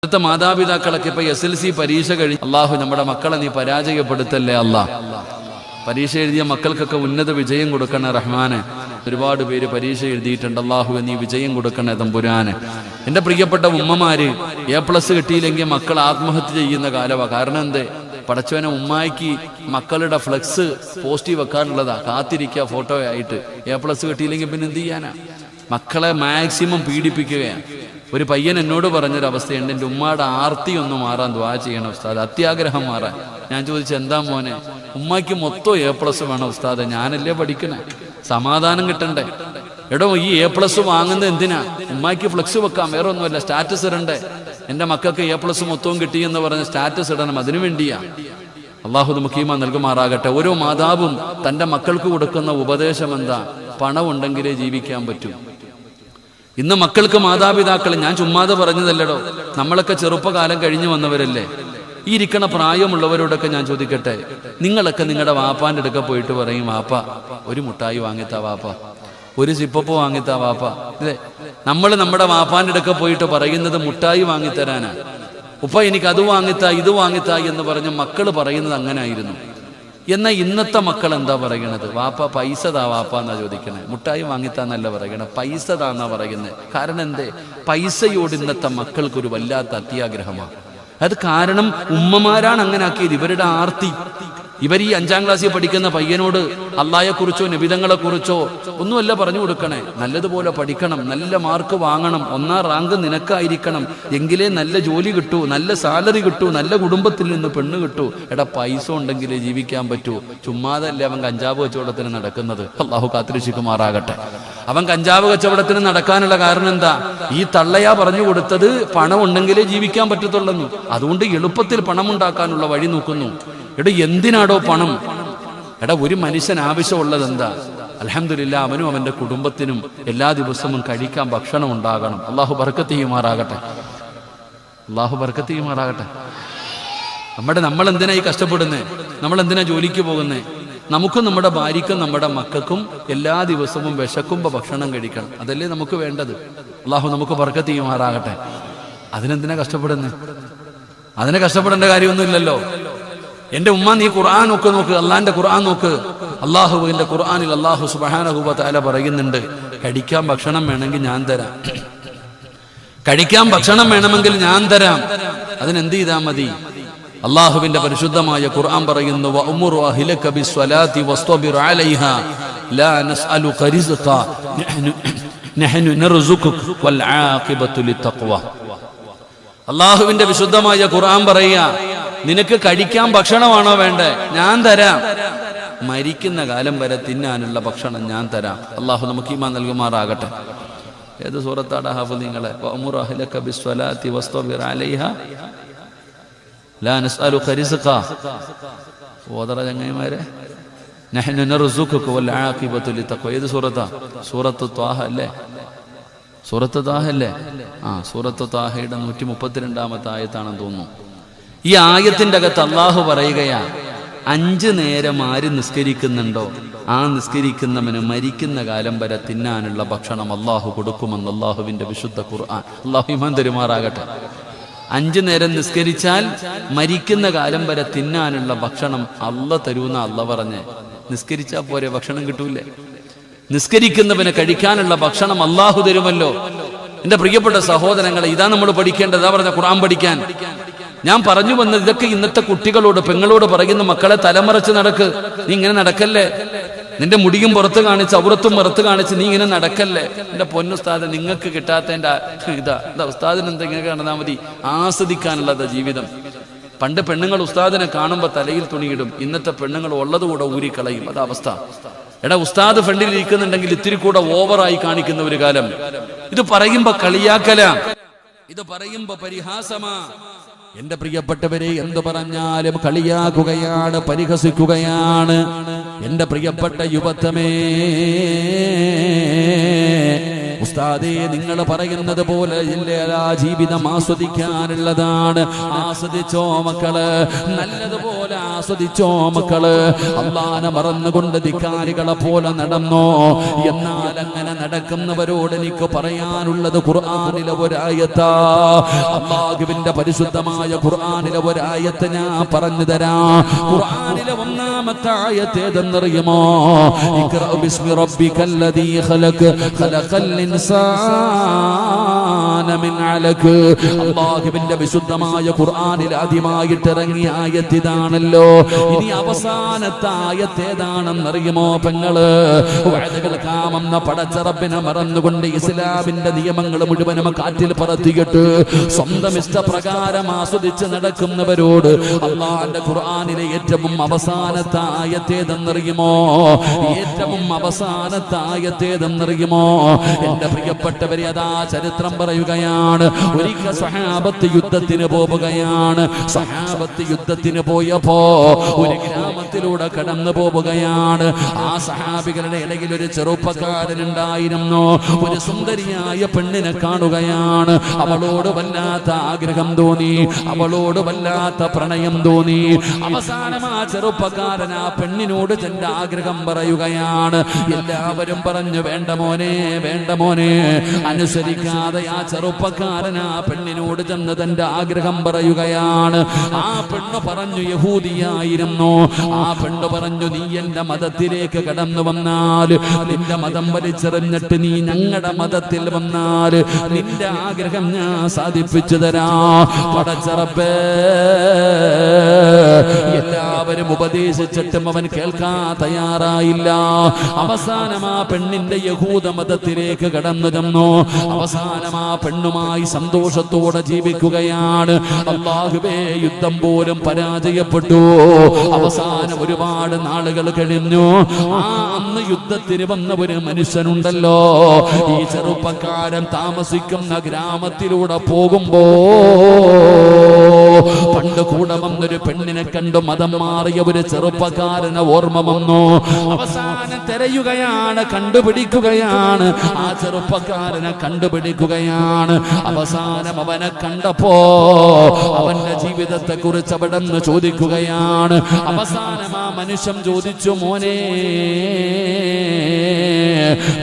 ഇന്നത്തെ മാതാപിതാക്കളൊക്കെ ഇപ്പൊ SLC പരീക്ഷ കഴിഞ്ഞ് അള്ളാഹു നമ്മുടെ മക്കളെ നീ പരാജയപ്പെടുത്തല്ലേ അള്ളാഹ്. പരീക്ഷ എഴുതിയ മക്കൾക്കൊക്കെ ഉന്നത വിജയം കൊടുക്കണേ റഹ്മാനെ. ഒരുപാട് പേര് പരീക്ഷ എഴുതിയിട്ടുണ്ട്. അള്ളാഹു നീ വിജയം കൊടുക്കണേ തമ്പുരാന്. എൻ്റെ പ്രിയപ്പെട്ട ഉമ്മമാര് A+ കിട്ടിയില്ലെങ്കിൽ മക്കൾ ആത്മഹത്യ ചെയ്യുന്ന കാലമാണ്. കാരണം എന്തേ? പടച്ചവനെ ഉമ്മായിക്ക് മക്കളുടെ ഫ്ലെക്സ് പോസ്റ്റ് വെക്കാനുള്ളതാ, കാത്തിരിക്കുക ഫോട്ടോ ആയിട്ട്. A+ കിട്ടിയില്ലെങ്കിൽ പിന്നെ എന്ത് ചെയ്യാനാ? മക്കളെ മാക്സിമം പീഡിപ്പിക്കുകയാണ്. ഒരു പയ്യൻ എന്നോട് പറഞ്ഞൊരവസ്ഥയുണ്ട്, എൻ്റെ ഉമ്മയുടെ ആർത്തി ഒന്ന് മാറാൻ ദുആ ചെയ്യണം ഉസ്താദ്, അത്യാഗ്രഹം മാറാൻ. ഞാൻ ചോദിച്ചു എന്താ മോനെ? ഉമ്മയ്ക്ക് മൊത്തം A+ വേണം ഉസ്താദ്, ഞാനല്ലേ പഠിക്കണേ, സമാധാനം കിട്ടണ്ടേ. എടോ ഈ A+ വാങ്ങുന്നത് എന്തിനാ? ഉമ്മായിക്ക് ഫ്ലെക്സ് വെക്കാം, വേറെ ഒന്നുമല്ല, സ്റ്റാറ്റസ് ഇടണ്ടേ. എൻ്റെ മക്കൾക്ക് A+ മൊത്തവും കിട്ടിയെന്ന് പറഞ്ഞ് സ്റ്റാറ്റസ് ഇടണം, അതിനു വേണ്ടിയാ. അള്ളാഹു നമുക്ക് ഈമാൻ നൽകുമാറാകട്ടെ. ഓരോ മാതാവും തൻ്റെ മക്കൾക്ക് കൊടുക്കുന്ന ഉപദേശം എന്താ? പണം ഉണ്ടെങ്കിലേ ജീവിക്കാൻ പറ്റൂ. ഇന്ന് മക്കൾക്ക് മാതാപിതാക്കൾ, ഞാൻ ചുമ്മാതെ പറഞ്ഞതല്ലടോ, നമ്മളൊക്കെ ചെറുപ്പകാലം കഴിഞ്ഞു വന്നവരല്ലേ. ഈ ഇരിക്കണ പ്രായമുള്ളവരോടൊക്കെ ഞാൻ ചോദിക്കട്ടെ, നിങ്ങളൊക്കെ നിങ്ങളുടെ വാപ്പാൻ്റെ അടുക്ക പോയിട്ട് പറയും, വാപ്പ ഒരു മുട്ടായി വാങ്ങിത്താ വാപ്പ, ഒരു സിപ്പപ്പ് വാങ്ങിത്താ വാപ്പ. അല്ലേ? നമ്മൾ നമ്മുടെ വാപ്പാൻ്റെ അടുക്ക പോയിട്ട് പറയുന്നത് മുട്ടായി വാങ്ങിത്തരാനാ. ഉപ്പ എനിക്ക് അത് വാങ്ങിത്താ ഇത് വാങ്ങിത്താ എന്ന് പറഞ്ഞ് മക്കൾ പറയുന്നത് അങ്ങനെ ആയിരുന്നു. എന്നാൽ ഇന്നത്തെ മക്കൾ എന്താ പറയണത്? വാപ്പ പൈസ താ വാപ്പ എന്നാ ചോദിക്കണേ, മുട്ടായി വാങ്ങിത്താന്നല്ല പറയണേ, പൈസ താന്നാ പറയുന്നത്. കാരണം എന്തേ? പൈസയോട് ഇന്നത്തെ മക്കൾക്കൊരു വല്ലാത്ത അത്യാഗ്രഹമാണ്. അത് കാരണം ഉമ്മമാരാണ് അങ്ങനെ ആക്കിയത്. ഇവരുടെ ആർത്തി. ഇവർ ഈ 5ാം ക്ലാസ്സിൽ പഠിക്കുന്ന പയ്യനോട് അള്ളാഹയെക്കുറിച്ചോ നബിതങ്ങളെ കുറിച്ചോ ഒന്നുമല്ല പറഞ്ഞു കൊടുക്കണേ. നല്ലതുപോലെ പഠിക്കണം, നല്ല മാർക്ക് വാങ്ങണം, 1ാം റാങ്ക് നിനക്കായിരിക്കണം, എങ്കിലേ നല്ല ജോലി കിട്ടൂ, നല്ല സാലറി കിട്ടൂ, നല്ല കുടുംബത്തിൽ നിന്ന് പെണ്ണ് കിട്ടൂ. എടാ പൈസ ഉണ്ടെങ്കിലേ ജീവിക്കാൻ പറ്റൂ. ചുമ്മാതല്ലേ അവൻ കഞ്ചാവ് കച്ചവടത്തിന് നടക്കുന്നത്. അള്ളാഹു കാത്തിരക്ഷിക്കുമാറാകട്ടെ. അവൻ കഞ്ചാവ് കച്ചവടത്തിന് നടക്കാനുള്ള കാരണം എന്താ? ഈ തള്ളയാ പറഞ്ഞു കൊടുത്തത് പണം ഉണ്ടെങ്കിലേ ജീവിക്കാൻ പറ്റത്തുള്ളൂ. അതുകൊണ്ട് എളുപ്പത്തിൽ പണമുണ്ടാക്കാനുള്ള വഴി നോക്കുന്നു. എടാ എന്തിനാടോ പണം? എടാ ഒരു മനുഷ്യൻ ആവശ്യമുള്ളത് എന്താ? അൽഹംദുലില്ലാ അവനും അവന്റെ കുടുംബത്തിനും എല്ലാ ദിവസവും കഴിക്കാൻ ഭക്ഷണം ഉണ്ടാകണം. അള്ളാഹു ബർക്കത്ത് ചെയ്യുമാറാകട്ടെ. അള്ളാഹു ബർക്കത്ത് ചെയ്യുമാറാകട്ടെ. നമ്മൾ എന്തിനാ ഈ കഷ്ടപ്പെടുന്നേ? നമ്മൾ എന്തിനാ ജോലിക്ക് പോകുന്നേ? നമുക്കും നമ്മുടെ ഭാര്യയ്ക്കും നമ്മുടെ മക്കൾക്കും എല്ലാ ദിവസവും വിശക്കുമ്പോൾ ഭക്ഷണം കഴിക്കണം. അതല്ലേ നമുക്ക് വേണ്ടത്. അള്ളാഹു നമുക്ക് ബർക്കത്ത് ചെയ്യുമാറാകട്ടെ. അതിനെന്തിനാ കഷ്ടപ്പെടുന്നേ? അതിനെ കഷ്ടപ്പെടേണ്ട കാര്യമൊന്നുമില്ലല്ലോ. എന്റെ ഉമ്മ നീ ഖുർആൻ ഒക്കെ നോക്ക്, അള്ളാന്റെ ഖുർആൻ നോക്ക്. അള്ളാഹുവിന്റെ ഖുർആനിൽ അള്ളാഹു സുബ്ഹാനഹു വ തആല പറയുന്നുണ്ട്, കഴിക്കാൻ ഭക്ഷണം വേണമെങ്കിൽ ഞാൻ തരാം, കഴിക്കാൻ ഭക്ഷണം വേണമെങ്കിൽ ഞാൻ തരാം. അതിനെന്ത് ചെയ്താൽ മതി? അള്ളാഹുവിന്റെ പരിശുദ്ധമായ ഖുർആൻ പറയുന്നു, വഅ്മുർ അഹ്ലക ബിസ്സലാത്തി വസ്തബിർ അലൈഹാ ലാ നസ്അലുക റിസ്ഖ നഹ്നു നർസുഖുക വൽ ആഖിബത്തു ലിത്തഖ്വ. അള്ളാഹുവിന്റെ വിശുദ്ധമായ ഖുർആൻ പറയുക, നിനക്ക് കഴിക്കാൻ ഭക്ഷണമാണോ വേണ്ടേ? ഞാൻ തരാം. മരിക്കുന്ന കാലം വരെ തിന്നാനുള്ള ഭക്ഷണം ഞാൻ തരാം. അള്ളാഹു നമുക്ക് ഈമാൻ നൽകുമാറാകട്ടെ. ഏത് സൂറത്താടാ ഹാഫിളീങ്ങളെ? വഅ്മുർ അഹ്ലക ബിസ്സലാത്തി വസ്തബിർ അലൈഹാ ലാ നസ്അലുക റിസ്ഖ. ഓതറ ചങ്ങായിമാരെ, നഹ്നു നർസുഖുക വൽ ആഖിബത്തു ലിത്തഖ്വ. ഏത് സൂറത്താ? സൂറത്ത് ത്വാഹ അല്ലേ? സൂറത്ത് ത്വാഹ അല്ലേ? സൂറത്ത് ത്വാഹയുടെ 132-ാമത്തെ ആയത്താണെന്ന് തോന്നുന്നു. ഈ ആയത്തിന്റെ അകത്ത് അള്ളാഹു പറയുകയാ, 5 നേരം ആര് നിസ്കരിക്കുന്നുണ്ടോ ആ നിസ്കരിക്കുന്നവന് മരിക്കുന്ന കാലം വരെ തിന്നാനുള്ള ഭക്ഷണം അള്ളാഹു കൊടുക്കുമെന്ന് അള്ളാഹുവിന്റെ വിശുദ്ധ ഖുർആൻ. അള്ളാഹു ഈമാൻ തരുമാറാകട്ടെ. 5 നേരം നിസ്കരിച്ചാൽ മരിക്കുന്ന കാലം വരെ തിന്നാനുള്ള ഭക്ഷണം അള്ളാഹ് തരൂന്ന അള്ളാഹ് പറഞ്ഞ്. നിസ്കരിച്ചാൽ പോരെ, ഭക്ഷണം കിട്ടൂലേ? നിസ്കരിക്കുന്നവന് കഴിക്കാനുള്ള ഭക്ഷണം അള്ളാഹു തരുമല്ലോ. എന്റെ പ്രിയപ്പെട്ട സഹോദരങ്ങളെ, ഇതാ നമ്മൾ പഠിക്കേണ്ടത്. ഇതാ പറഞ്ഞ ഖുർആൻ പഠിക്കാൻ ഞാൻ പറഞ്ഞു വന്നത്. ഇതൊക്കെ ഇന്നത്തെ കുട്ടികളോട് പെങ്ങളോട് പറയുന്ന, മക്കളെ തലമറച്ച് നടക്ക്, നീ ഇങ്ങനെ നടക്കല്ലേ, നിന്റെ മുടിയും പുറത്ത് കാണിച്ച് ഔറത്തും പുറത്ത് കാണിച്ച് നീ ഇങ്ങനെ നടക്കല്ലേ. എന്റെ പൊന്നുസ്താദ്, നിങ്ങൾക്ക് കിട്ടാത്തതിന്റെ ഇതാ ഉസ്താദിന് എന്തെങ്കിലും നടന്നാൽ മതി. ആസ്വദിക്കാനുള്ളത് ജീവിതം. പണ്ട് പെണ്ണുങ്ങൾ ഉസ്താദിനെ കാണുമ്പോൾ തലയിൽ തുണിയിടും, ഇന്നത്തെ പെണ്ണുങ്ങൾ ഉള്ളതുകൂടെ ഊരിക്കളയും. അതാ അവസ്ഥ. എടാ ഉസ്താദ് ഫ്രണ്ടിൽ ഇരിക്കുന്നുണ്ടെങ്കിൽ ഇത്തിരി കൂടെ ഓവറായി കാണിക്കുന്ന ഒരു കാലം. ഇത് പറയുമ്പോ കളിയാക്കല, ഇത് പറയുമ്പോ പരിഹാസമാ. എന്റെ പ്രിയപ്പെട്ടവരെ, എന്തു പറഞ്ഞാലും കളിയാക്കുകയാണ്, പരിഹസിക്കുകയാണ്. എന്റെ പ്രിയപ്പെട്ട യുവത്വമേ, ഉസ്താദേ നിങ്ങൾ പറയുന്നത് പോലെ എല്ലാ ജീവിതം ആസ്വദിക്കാനുള്ളതാണ്. ആസ്വദിച്ചോ മക്കള്, നല്ലതുപോലെ ആസ്വദിച്ചോ മക്കള്. അള്ളാനെ മറന്നുകൊണ്ട് ധിക്കാരികളെ പോലെ നടന്നോ. എന്നാൽ അങ്ങനെ നടക്കുന്നവരോട് എനിക്ക് പറയാനുള്ളത് ഖുർആനിലെ ഒരായത്താ. അല്ലാഹുവിന്റെ പരിശുദ്ധമായ ഖുർആനിലെ ഒരായത്ത് ഞാൻ പറഞ്ഞു തരാം. ഖുർആനിലെ ഒന്നാമത്തെ ആയത്ത് ഏതെന്നറിയുമോ? ഇഖ്റഅ ബിസ്മി റബ്ബിക്കല്ലദീ ഖലഖ് ഖലഖൽ ഇൻസാന മിൻ അലഖ്. അല്ലാഹുവിന്റെ വിശുദ്ധമായ ഖുർആനിൽ ആദ്യമായിട്ട് ഇറങ്ങിയ ആയത്ത് ഇതാണല്ലോ. ഇനി അവസാനത്തെ ആയത്ത് ഏതാണെന്നറിയുമോ പെങ്ങള്? വഅദ കേൾക്കാമെന്ന പടച്ച റബ്ബിനെ മറന്നുകൊണ്ട് ഇസ്ലാമിന്റെ നിയമങ്ങൾ മുഴുവനും കാറ്റിൽ പറത്തിയിട്ട് സ്വന്തം ഇഷ്ടപ്രകാരം ആസ്വദിച്ച് നടക്കുന്നവരോട് അല്ലാഹുവിന്റെ ഖുർആനിലെ ഏറ്റവും അവസാനത്തെ ആയത്തേതെന്നറിയുമോ? ഏറ്റവും അവസാനത്തെ ആയത്തേതെന്നറിയുമോ? എന്റെ പ്രിയപ്പെട്ടവരെ, അതാ ചരിത്രം പറയുകയാണ്. ഒരിക്കൽ സഹാബത്ത് യുദ്ധത്തിന് പോവുകയാണ്. സഹാബത്ത് യുദ്ധത്തിന് പോയപ്പോ ഒരു ഗ്രാമത്തിലൂടെ കടന്നു പോവുകയാണ്. ആ സഹാബികളുടെ ഇടയിൽ ഒരു ചെറുപ്പക്കാരനുണ്ടായിരുന്നു. ഒരു സുന്ദരിയായ പെണ്ണിനെ കാണുകയാണ്. അവളോട് വല്ലാത്ത ആഗ്രഹം തോന്നി, അവളോട് വല്ലാത്ത പ്രണയം തോന്നി. അവസാനം ആ ചെറുപ്പക്കാരൻ ആ പെണ്ണിനോട് തന്റെ ആഗ്രഹം പറയുകയാണ്. എല്ലാവരും പറഞ്ഞു വേണ്ട മോനെ, വേണ്ട മോനെ. അനുസരിക്കാതെ ആ ചെറുപ്പക്കാരൻ ആ പെണ്ണിനോട് ചെന്ന് തന്റെ ആഗ്രഹം പറയുകയാണ്. ആ പെണ്ണ് പറഞ്ഞു യഹൂദിയായിരുന്നു. ആ പെണ്ണ് പറഞ്ഞു നീ എന്റെ മതത്തിലേക്ക് കടന്നു വന്നാൽ, നിന്റെ മതം വലിച്ചെറിഞ്ഞിട്ട് നീ ഞങ്ങളുടെ മതത്തിൽ വന്നാൽ നിന്റെ ആഗ്രഹം ഞാൻ സാധിപ്പിച്ചു തരാം. പടച്ച റബ്ബേ, എല്ലാവരും ഉപദേശിച്ചിട്ടും അവൻ കേൾക്കാൻ തയ്യാറായില്ല. അവസാനം ആ പെണ്ണിന്റെ യഹൂദ മതത്തിലേക്ക് കടന്നു ചെന്നു. അവസാനം ആ പെണ്ണുമായി സന്തോഷത്തോടെ ജീവിക്കുകയാണ്. അല്ലാഹുവേ, യുദ്ധം പോലും പരാജയപ്പെട്ടു. അവസാനം ഒരുപാട് നാളുകൾ കഴിഞ്ഞു. അന്ന് യുദ്ധത്തിന് വന്ന ഒരു മനുഷ്യനുണ്ടല്ലോ, ഈ ചെറുപ്പക്കാരൻ താമസിക്കുന്ന ഗ്രാമത്തിലൂടെ പോകുമ്പോ പണ്ട് കൂടെ വന്നൊരു പെണ്ണിനെ കണ്ടു മതം മാറിയ ഒരു ചെറുപ്പക്കാരനെ ഓർമ്മ വന്നു. അവസാനം തിരയുകയാണ്, കണ്ടുപിടിക്കുകയാണ്. ആ ചെറുപ്പക്കാരനെ കണ്ടുപിടിക്കുകയാണ്. അവസാനം അവനെ കണ്ടപ്പോ അവന്റെ ജീവിതത്തെ കുറിച്ച് അവിടെ നിന്ന് ചോദിക്കുകയാണ്. അവസാനം ആ മനുഷ്യൻ ചോദിച്ചു, മോനെ,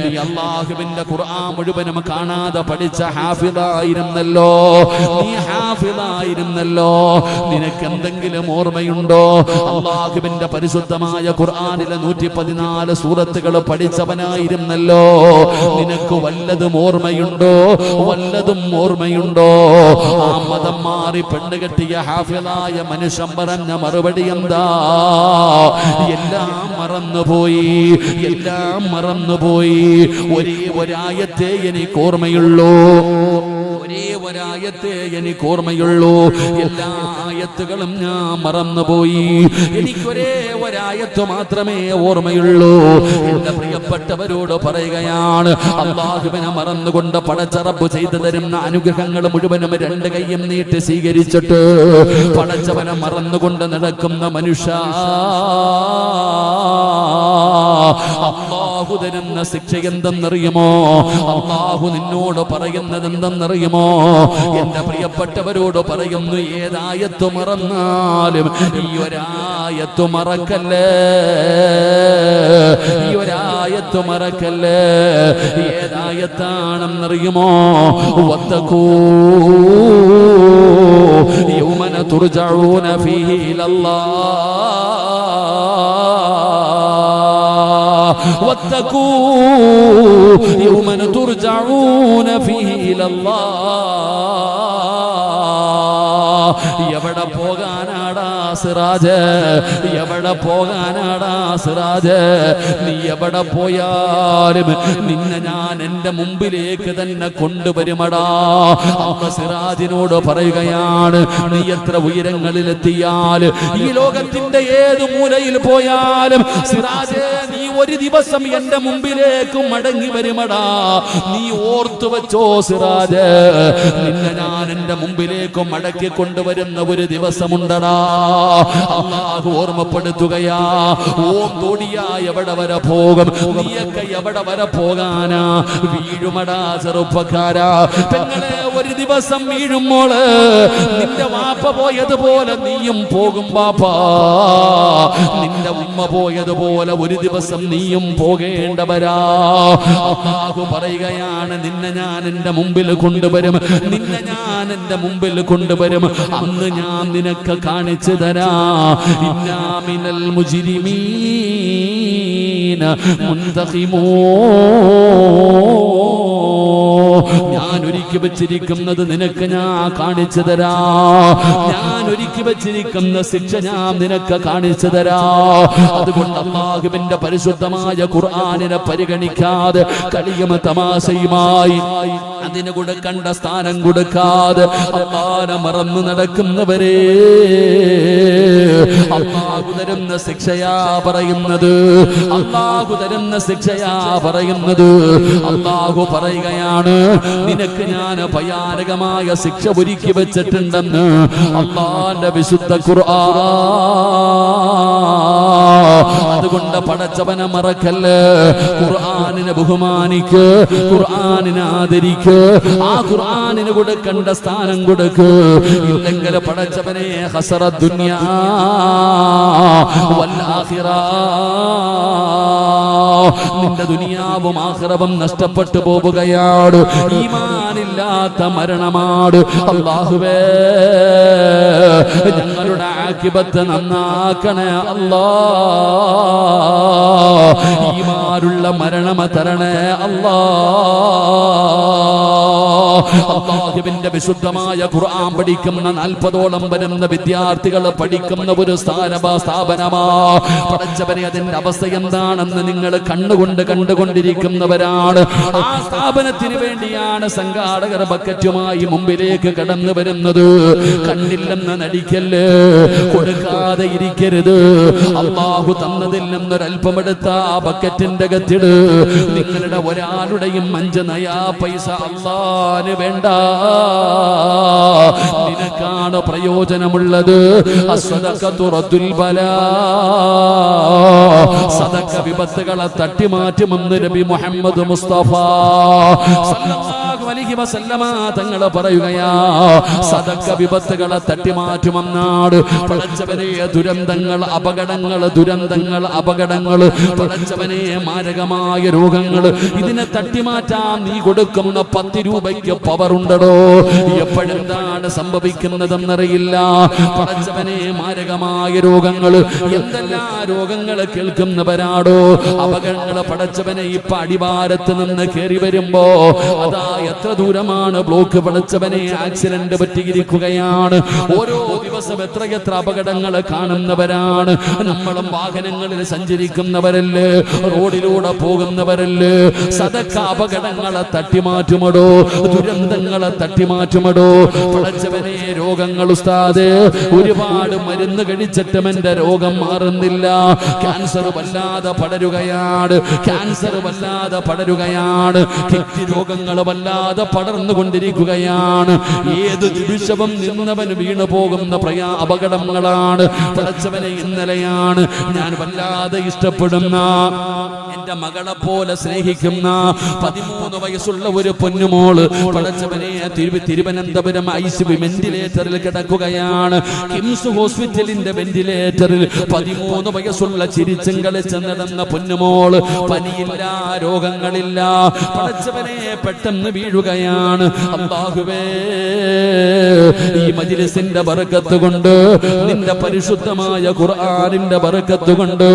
നീ അല്ലാഹുവിന്റെ ഖുർആൻ മുഴുവനും കാണാതെ പഠിച്ച ഹാഫിളായിരുന്നല്ലോ, നീ ഹാഫിളായിരുന്നല്ലോ, നിനക്ക് എന്തെങ്കിലും ഓർമ്മയുണ്ടോ? അല്ലാഹുവിന്റെ പരിശുദ്ധമായ ഖുർആനിലെ 114 സൂറത്തുകൾ പഠിച്ചവനായിരുന്നല്ലോ, നിനക്ക് വല്ലതും ഓർമ്മയുണ്ടോ? വല്ലതും ഓർമ്മയുണ്ടോ? ആ മതം മാറി പെണ്ണ് കെട്ടിയ ഹാഫിളായ മനുഷ്യൻ പറഞ്ഞ മറുപടി എന്താ? എല്ലാം മറന്നുപോയി, എല്ലാം മറന്നുപോയി. ഒരേ ഒരായത്തെ എനിക്ക് ഓർമ്മയുള്ളൂ, ഒരേ ഒരായത്തെ എനിക്ക് ഓർമ്മയുള്ളൂ. എല്ലാ ആയത്തുകളും ഞാൻ മറന്നുപോയി. എനിക്കൊരേ ഒരായത്ത് മാത്രമേ ഓർമ്മയുള്ളൂ. എന്റെ പ്രിയപ്പെട്ടവരോട് പറയുകയാണ്, അല്ലാഹുവിനെ മറന്നുകൊണ്ട് പടച്ച റബ്ബ് ചെയ്തു തരുന്ന അനുഗ്രഹങ്ങൾ മുഴുവനും രണ്ട് കൈയും നീട്ടി സ്വീകരിച്ചിട്ട് പടച്ചവനെ മറന്നുകൊണ്ട് നടക്കുന്ന മനുഷ്യ, അല്ലാഹു തരുന്ന ശിക്ഷ എന്തെന്നറിയുമോ? അല്ലാഹു നിന്നോട് പറയുന്നത് എന്തെന്നറിയുമോ? എന്റെ പ്രിയപ്പെട്ടവരോട് പറയുന്നു, ഏതായത്ത് മറന്നാലും ഈ ഒരായത്ത് മറക്കല്ലേ, ഈ ഒരായത്ത് മറക്കല്ലേ. ഏതായത്താണെന്നറിയുമോ? വത്തഖൂ യൗമന തുർജഊന ഫീഹി ഇലല്ലാഹ്, വത്തഖൂ യൗമന തുർജഊന ഫീഹി ഇലല്ലാഹ്. എവിടെ പോകാനാടാ സിറാജ്? എവിടെ പോകാനാടാ സിറാജ്? നീ എവിടെ പോയാലും നിന്നെ ഞാൻ എന്റെ മുമ്പിലേക്ക് തന്നെ കൊണ്ടുവരുമടാ. അമ്മ സിറാജിനോട് പറയുകയാണ്, നീ എത്ര ഉയരങ്ങളിലെത്തിയാൽ, ഈ ലോകത്തിന്റെ ഏത് മൂലയിൽ പോയാലും സിറാജ്, നീ ഒരു ദിവസം എന്റെ മുമ്പിലേക്ക് മടങ്ങി വരുമടാ. നീ ഓർത്തു വെച്ചോ സിറാജ്, നിന്നെ ഞാൻ എന്റെ മുമ്പിലേക്ക് മടക്കി കൊണ്ടുവരുന്ന ഒരു ദിവസമുണ്ടടാ. അല്ലാഹു ഓർമ്മപ്പെടുത്തുകയാ. ഓം തോടിയാ എവിടെ വരെ പോകും, നീയൊക്കെ എവിടെ വരെ പോകാനാ? വീഴുമടാ ചെറുപ്പക്കാരാ. പെങ്ങളെ ഒരു ദിവസം വീഴുമ്പോള് നിന്റെ വാപ്പ പോയതുപോലെ നീയും പോകും ബാപ്പാ. നിന്റെ ഉമ്മ പോയതുപോലെ ഒരു ദിവസം നീയും പോകേണ്ടവരാ. അല്ലാഹു പറയുകയാണ്, നിന്നെ ഞാൻ എന്റെ മുമ്പിൽ കൊണ്ടുവരും, നിന്നെ ഞാൻ എന്റെ മുമ്പിൽ കൊണ്ടുവരും. അന്ന് ഞാൻ നിനക്ക് കാണിച്ചു തരാ. ഇന്നാ മിനൽ മുജ്രിമീന മുൻതഖിമൂ. ഞാൻ ഒരുക്കി വെച്ചിരിക്കുന്നത് നിനക്ക് ഞാൻ കാണിച്ചു തരാ. ഞാൻ ഒരുക്കി വെച്ചിരിക്കുന്ന ശിക്ഷ ഞാൻ നിനക്ക് കാണിച്ചു തരാ. അതുകൊണ്ട് അല്ലാഹുവിന്റെ പരിശുദ്ധമായ ഖുർആനിനെ പരിഗണിക്കാതെ കളിയും തമാശയുമായി അതിന് കൊടുക്കേണ്ട സ്ഥാനം കൊടുക്കാതെ അല്ലാഹുവിനെ മറന്നു നടക്കുന്നവരെ അല്ലാഹു തരുന്ന ശിക്ഷയാ പറയുന്നത്. അല്ലാഹു തരുന്ന ശിക്ഷയാ പറയുന്നത്. അല്ലാഹു പറയുകയാണ്, നിനക്ക് ഞാൻ ഭയാനകമായ ശിക്ഷ ഒരുക്കി വെച്ചിട്ടുണ്ടെന്ന് അല്ലാഹുവിന്റെ വിശുദ്ധ ഖുർആൻ. അതുകൊണ്ട് പടച്ചവനെ മറക്കല്ല്. ഖുർആനിനെ ബഹുമാനിക്ക്, ഖുർആനിനെ ആദരിക്ക്, ആ ഖുർആനിന് കൊടുക്കേണ്ട സ്ഥാനം കൊടുക്ക്. ഇല്ലെങ്കിൽ പടച്ചവനെ ഹസറ ദുനിയാ വൽ ആഖിറ, നിന്റെ ദുനിയാവും ആഖിറവും നഷ്ടപ്പെട്ടു പോവുകയാണ്. ഈമാനില്ലാത്ത മരണമാണ്. അല്ലാഹുവേ, ഞങ്ങളുടെ ആഖിബത്ത് നന്നാക്കണേ അല്ലാ. ഈമാനുള്ള മരണം തരണേ അല്ലാ. അല്ലാഹുവിന്റെ വിശുദ്ധമായ ഖുർആൻ പഠിക്കുന്ന 40ഓളം വരുന്ന വിദ്യാർത്ഥികൾ പഠിക്കുന്ന ഒരു സ്ഥാപനമാ. പഠിച്ചവരെ അതിന്റെ അവസ്ഥ എന്താണെന്ന് നിങ്ങൾ കണ്ണുകൊണ്ട് കണ്ടുകൊണ്ടിരിക്കുന്നവരാണ്. ആ സ്ഥാപനത്തിന് വേണ്ടിയാണ് സംഘാടകർ ബക്കറ്റുമായി മുമ്പിലേക്ക് കടന്നു വരുന്നത്. കണ്ടില്ലെന്ന് നടിക്കല്ലേ, കൊടുക്കാതെ ഇരിക്കരുത്. അല്ലാഹു തന്നതിൽ നിന്നൊരൽപ്പമെടുത്ത ആ ബക്കറ്റിന്റെ അകത്തിട്. നിങ്ങളുടെ ഒരാളുടെയും 5 നയാ പൈസ അല്ലാഹുവിന് വേണ്ട. നിനക്കാണ് പ്രയോജനമുള്ളത്. അസ്സദഖതു റദ്ദുൽ ബലാ. സദഖ വിപത്തുകളെ തട്ടിമാറ്റുമെന്ന് നബി മുഹമ്മദ് മുസ്തഫ സല്ലല്ലാഹു അലൈഹി വസല്ലമ തങ്ങൾ പറയുകയാ. സദഖ വിപത്തുകളെ തട്ടിമാറ്റുമെന്നാണ്. പടച്ചവനെ ദുരന്തങ്ങൾ, അപകടങ്ങൾ, ദുരന്തങ്ങൾ, അപകടങ്ങൾ, പടച്ചവനെ മാരകമായ രോഗങ്ങൾ, ഇതിനെ തട്ടിമാറ്റാൻ നീ കൊടുക്കുന്ന 10 രൂപയ്ക്ക് പവർ ഉണ്ടോ? എപ്പോഴെന്താണ് സംഭവിക്കുന്നതെന്നറിയില്ല. പടച്ചവനെ മാരകമായ രോഗങ്ങൾ, എന്തെല്ലാം രോഗങ്ങൾ കേൾക്കുന്നവരാടോ. അപകടങ്ങൾ പടച്ചവനെ ഇപ്പൊ അടിവാരത്ത് നിന്ന് കയറി വരുമ്പോ അതാ എത്ര ദൂരമാണ് ബ്ലോക്ക്. പടച്ചവനെ ആക്സിഡന്റ് പറ്റിയിരിക്കുകയാണ്. ഓരോ ദിവസം എത്ര അപകടങ്ങൾ കാണുന്നവരാണ്. നമ്മളും വാഹനങ്ങളിൽ സഞ്ചരിക്കുന്നവരല്ലേ, റോഡിലൂടെ പോകുന്നവരല്ലേ. സദഖ അപകടങ്ങളെ തട്ടിമാറ്റുമടോ, ദുരന്തങ്ങളെ തട്ടിമാറ്റുമടോ. പടച്ചവനെ രോഗങ്ങൾ ഉസ്താദ്, ഒരുപാട് മരുന്ന് കഴിച്ചിട്ടും എന്റെ രോഗം മാറുന്നില്ല. ക്യാൻസർ വല്ലാതെ പടരുകയാണ്, ക്യാൻസർ വല്ലാതെ പടരുകയാണ്, കിഡ്നി രോഗങ്ങൾ വല്ലാതെ പടർന്നുകൊണ്ടിരിക്കുകയാണ്. ഏത് നിമിഷവും നിന്നവൻ വീണു പോകുന്ന അപകടങ്ങളാണ്. പടച്ചവനെ ഇന്നലെയാണ് ഞാൻ വല്ലാതെ ഇഷ്ടപ്പെടുന്ന, എന്റെ മകളെ പോലെ സ്നേഹിക്കുന്ന 13 വയസ്സുള്ള ഒരു പൊന്നുമോള് പടച്ചവനെ തിരുവനന്തപുരം ICU വെന്റിലേറ്ററിൽ കിടക്കുകയാണ്. കിംസ് ഹോസ്പിറ്റലിന്റെ വെന്റിലേറ്ററിൽ 13 വയസ്സുള്ള ചിരിച്ചും കളിച്ച് നടന്ന പൊന്നുമോള്. പനിയില്ല, രോഗങ്ങളില്ല. പടച്ചവനെ പെട്ടെന്ന് വീഴുകയാണ്. അല്ലാഹുവേ, ഈ മജ്‌ലിസിന്റെ ബറക്കത്ത് കൊണ്ട്, നിന്റെ പരിശുദ്ധമായ ഖുർആനിന്റെ ബറക്കത്ത് കൊണ്ട്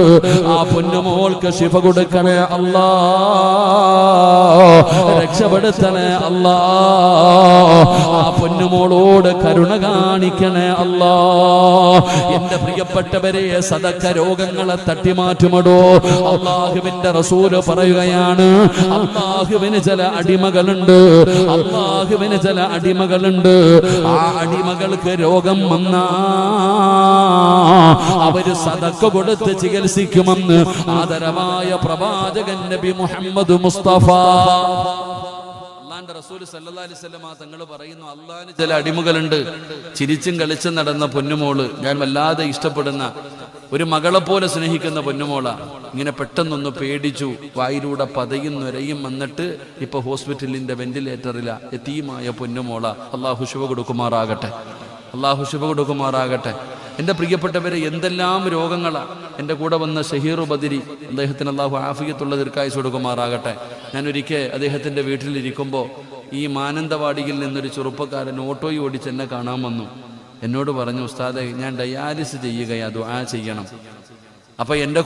ആ പൊന്നുമോൾക്ക് ശിഫ കൊടുക്കണേ അല്ലാ. രക്ഷപ്പെടുത്തണേ അല്ലാ. ആ പൊന്നുമോളോട് കരുണ കാണിക്കണേ അല്ലാ. എന്റെ പ്രിയപ്പെട്ടവരെ, സദഖ രോഗങ്ങളെ തട്ടിമാറ്റുമടോ. അല്ലാഹുവിന്റെ റസൂല് പറയുകയാണ്, അല്ലാഹുവിന് ചില അടിമകളുണ്ട്, അല്ലാഹുവിന് ചില അടിമകളുണ്ട്. ആ അടിമകൾക്ക് രോഗം വന്നാ അവര് സദഖ കൊടുത്ത് ചികിത്സിക്കുമെന്ന് ആദരവായ പ്രവാചകൻ നബി മുഹമ്മദ് മുസ്തഫ. അള്ളാന്റെ റസൂൽ സല്ലല്ലാഹു അലൈഹി വസല്ലം തങ്ങൾ പറയുന്നു, അള്ളാന് ചില അടിമകളുണ്ട്, ചിരിച്ചും കളിച്ചും നടന്ന പൊന്നുമോള്, ഞാൻ വല്ലാതെ ഇഷ്ടപ്പെടുന്ന ഒരു മകളെ പോലെ സ്നേഹിക്കുന്ന പൊന്നുമോള, ഇങ്ങനെ പെട്ടെന്നൊന്ന് പേടിച്ചു, വായിലൂടെ പതയും നുരയും വന്നിട്ട് ഇപ്പൊ ഹോസ്പിറ്റലിന്റെ വെന്റിലേറ്ററില യതീമായ പൊന്നുമോള. അള്ളാഹു ശുഭ കൊടുക്കുമാറാകട്ടെ, അള്ളാഹു ശുഭ കൊടുക്കുമാറാകട്ടെ. എൻ്റെ പ്രിയപ്പെട്ടവരെ, എന്തെല്ലാം രോഗങ്ങളാണ്. എൻ്റെ കൂടെ വന്ന ഷഹീർ ബദരി, അദ്ദേഹത്തിന് അള്ളാഹു ആഫിയത്തുള്ള ദീർഘായുസ്സ് കൊടുക്കുമാറാകട്ടെ. ഞാനൊരിക്കൽ അദ്ദേഹത്തിൻ്റെ വീട്ടിലിരിക്കുമ്പോൾ ഈ മാനന്തവാടിയിൽ നിന്നൊരു ചെറുപ്പക്കാരൻ ഓട്ടോയിൽ ഓടിച്ച് എന്നെ കാണാൻ വന്നു. എന്നോട് പറഞ്ഞു, ഉസ്താദെ ഞാൻ ഡയാലിസ് ചെയ്യുകയാ, ദുആ ചെയ്യണം. അപ്പൊ എൻ്റെ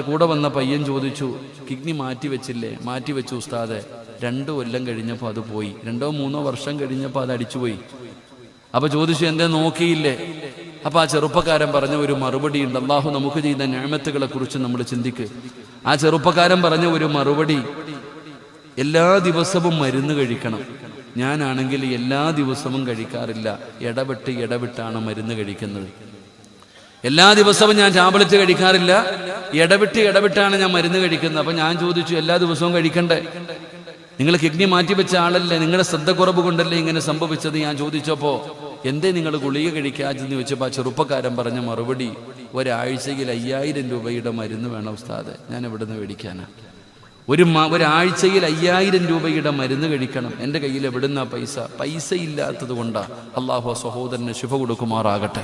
കൂടെ വന്ന പയ്യൻ ചോദിച്ചു, കിഡ്നി മാറ്റി വെച്ചില്ലേ? മാറ്റി വെച്ചു ഉസ്താദെ. 2 കൊല്ലം കഴിഞ്ഞപ്പോൾ അത് പോയി. 2-3 വർഷം കഴിഞ്ഞപ്പോൾ അത് അടിച്ചുപോയി. അപ്പൊ ചോദിച്ചു, എന്തേ നോക്കിയില്ലേ? അപ്പൊ ആ ചെറുപ്പക്കാരൻ പറഞ്ഞ ഒരു മറുപടി ഉണ്ട്. അള്ളാഹു നമുക്ക് ചെയ്ത നിഅമത്തുകളെ കുറിച്ച് നമ്മൾ ചിന്തിക്ക്. ആ ചെറുപ്പക്കാരൻ പറഞ്ഞ ഒരു മറുപടി, എല്ലാ ദിവസവും മരുന്ന് കഴിക്കണം. ഞാനാണെങ്കിൽ എല്ലാ ദിവസവും കഴിക്കാറില്ല, ഇടവിട്ടാണ് മരുന്ന് കഴിക്കുന്നത്. എല്ലാ ദിവസവും ഞാൻ ടാബ്ലറ്റ് കഴിക്കാറില്ല, ഇടവിട്ടാണ് ഞാൻ മരുന്ന് കഴിക്കുന്നത്. അപ്പൊ ഞാൻ ചോദിച്ചു, എല്ലാ ദിവസവും കഴിക്കണ്ടേ? നിങ്ങൾ കിഡ്നി മാറ്റിവെച്ച ആളല്ലേ, നിങ്ങളുടെ ശ്രദ്ധക്കുറവ് കൊണ്ടല്ലേ ഇങ്ങനെ സംഭവിച്ചത്? ഞാൻ ചോദിച്ചപ്പോ എന്തേ നിങ്ങൾ ഗുളിക കഴിക്കാതെന്ന് ചോദിച്ചപ്പോൾ ആ ചെറുപ്പക്കാരൻ പറഞ്ഞ മറുപടി, ഒരാഴ്ചയിൽ 5000 രൂപയുടെ മരുന്ന് വേണം ഉസ്താദെ, ഞാൻ എവിടുന്ന് മേടിക്കാനാ? ഒരാഴ്ചയിൽ 5000 രൂപയുടെ മരുന്ന് കഴിക്കണം. എൻ്റെ കയ്യിൽ എവിടുന്ന പൈസ ഇല്ലാത്തത് കൊണ്ടാണ്. അള്ളാഹു സഹോദരന് ശുഭ കൊടുക്കുമാറാകട്ടെ,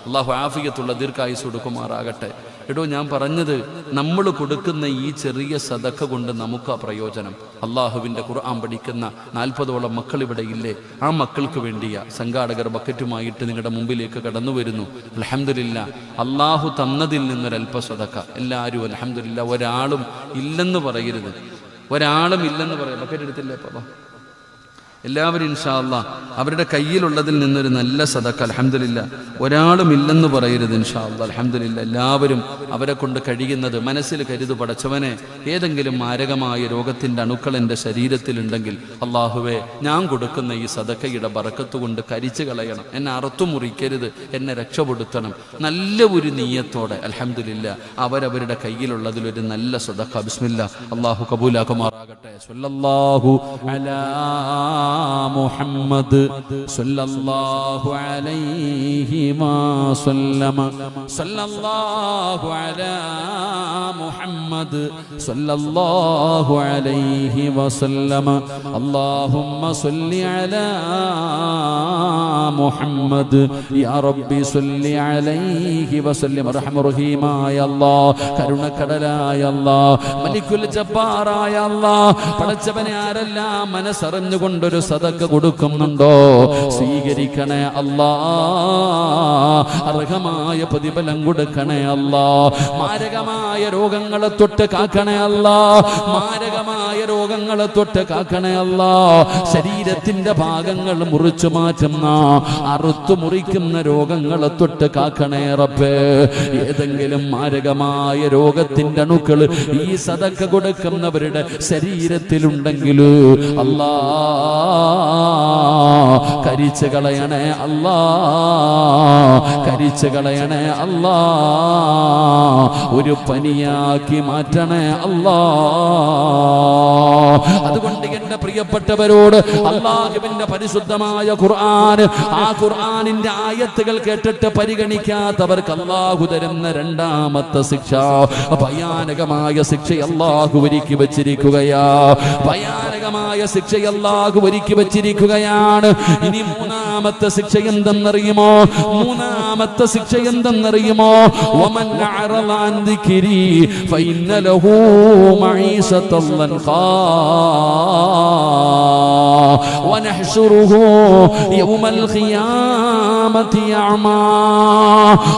അള്ളാഹു ആഫിയത്തുള്ള ദീർഘായുസ്സ് കൊടുക്കുമാറാകട്ടെ. എടോ, ഞാൻ പറഞ്ഞത്, നമ്മൾ കൊടുക്കുന്ന ഈ ചെറിയ സദഖ കൊണ്ട് നമുക്ക് പ്രയോജനം. അള്ളാഹുവിൻ്റെ ഖുർആൻ പഠിക്കുന്ന 40ഓളം മക്കൾ ഇവിടെ ഇല്ലേ? ആ മക്കൾക്ക് വേണ്ടിയാ സംഘാടകർ ബക്കറ്റുമായിട്ട് നിങ്ങളുടെ മുമ്പിലേക്ക് കടന്നു വരുന്നു. അൽഹംദുലില്ലാ, അള്ളാഹു തന്നതിൽ നിന്നൊരൽപ്പ സദഖ. എല്ലാവരും അൽഹംദുലില്ലാ, ഒരാളും ഇല്ലെന്ന് പറയരുത്, ഒരാളും ഇല്ലെന്ന് പറയാം. ബക്കറ്റ് എടുത്തില്ലേ പാപ്പാ? എല്ലാവരും ഇൻഷാ അല്ലാഹ് അവരുടെ കയ്യിലുള്ളതിൽ നിന്നൊരു നല്ല സദഖ. അൽഹംദുലില്ലാ, ഒരാളും ഇല്ലെന്ന് പറയരുത് ഇൻഷാ അല്ലാഹ്. അൽഹംദുലില്ലാ, എല്ലാവരും അവരെ കൊണ്ട് കഴിയുന്നത് മനസ്സിൽ കരുതു. പടച്ചവനെ, ഏതെങ്കിലും മാരകമായ രോഗത്തിൻ്റെ അണുക്കൾ എൻ്റെ ശരീരത്തിലുണ്ടെങ്കിൽ അള്ളാഹുവേ, ഞാൻ കൊടുക്കുന്ന ഈ സദഖയുടെ ബറക്കത്ത് കൊണ്ട് കരിച്ചു കളയണം, എന്നെ അറുത്തു മുറിക്കരുത്, എന്നെ രക്ഷപ്പെടുത്തണം. നല്ല ഒരു നീയത്തോടെ അൽഹംദുലില്ലാ അവരവരുടെ കയ്യിലുള്ളതിലൊരു നല്ല സദഖ ബിസ്മില്ലാ അള്ളാഹു കബൂലാക്കുമാറാകട്ടെ. സ്വല്ലല്ലാഹു അലാ മുഹമ്മദ് സല്ലല്ലാഹു അലൈഹി വസല്ലമ, സല്ലല്ലാഹു അലാ മുഹമ്മദ് സല്ലല്ലാഹു അലൈഹി വസല്ലമ. അല്ലാഹുമ്മ സല്ലി അലാ മുഹമ്മദ് യാ റബ്ബി സല്ലി അലൈഹി വസല്ലം. റഹ്മാൻ റഹീമായ അല്ലാഹ്, കരുണക്കടലായ അല്ലാഹ്, മലിക്കുൽ ജബ്ബാറായ അല്ലാഹ്, പടച്ചവനെ ആരെല്ലാം മനസ്സറിഞ്ഞുകൊണ്ടൊരു സദഖ കൊടുക്കുന്നുണ്ടോ സ്വീകരിക്കണേ അല്ലാഹ്, അർഹമായ പ്രതിഫലം കൊടുക്കണേ അല്ലാഹ്. മാരകമായ രോഗങ്ങളെ തൊട്ട് കാക്കണേ അല്ലാഹ്, മാരകമായ രോഗങ്ങളെ തൊട്ട് കാക്കണേ അല്ലാഹ്. ശരീരത്തിന്റെ ഭാഗങ്ങൾ മുറിച്ചു മാറ്റുന്ന, അറുത്തു മുറിക്കുന്ന രോഗങ്ങളെ തൊട്ട് കാക്കണേ റബ്ബേ. ഏതെങ്കിലും മാരകമായ രോഗത്തിന്റെ അണുക്കൾ ഈ സദഖ കൊടുക്കുന്നവരുടെ ശരീരത്തിലുണ്ടെങ്കിൽ അല്ലാഹ് കരിച്ചു കളയണേ അല്ലാഹ്, കരിച്ചു കളയണേ അല്ലാഹ്, ഒരു പനിയാക്കി മാറ്റണേ അല്ലാഹ്. അതുകൊണ്ട് എന്റെ പ്രിയപ്പെട്ടവരോട് അല്ലാഹുവിന്റെ പരിശുദ്ധമായ ഖുർആൻ, ആ ഖുർആനിന്റെ ആയത്തുകൾ കേട്ടിട്ട് പരിഗണിക്കാത്തവർക്ക് അല്ലാഹു തരുന്ന രണ്ടാമത്തെ ശിക്ഷ, ഭയാനകമായ ശിക്ഷ അല്ലാഹു ഒരുക്കി വെച്ചിരിക്കുകയാ, ഭയാനകമായ ശിക്ഷ അല്ലാഹു ഒരുക്കി വെച്ചിരിക്കുകയാണ്. ഇനി മൂന്നാമത്തെ ശിക്ഷ എന്തെന്നറിയുമോ? മൂന്നാമത്തെ ശിക്ഷ എന്തെന്നറിയുമോ? വമൻ അഅറള അൻ ദിക്രി ഫഇന്ന ലഹു മഈശതൻ ലൻഖാ വനഹ്ശുറുഹു യൗമൽ ഖിയാമത്തി അഅമാ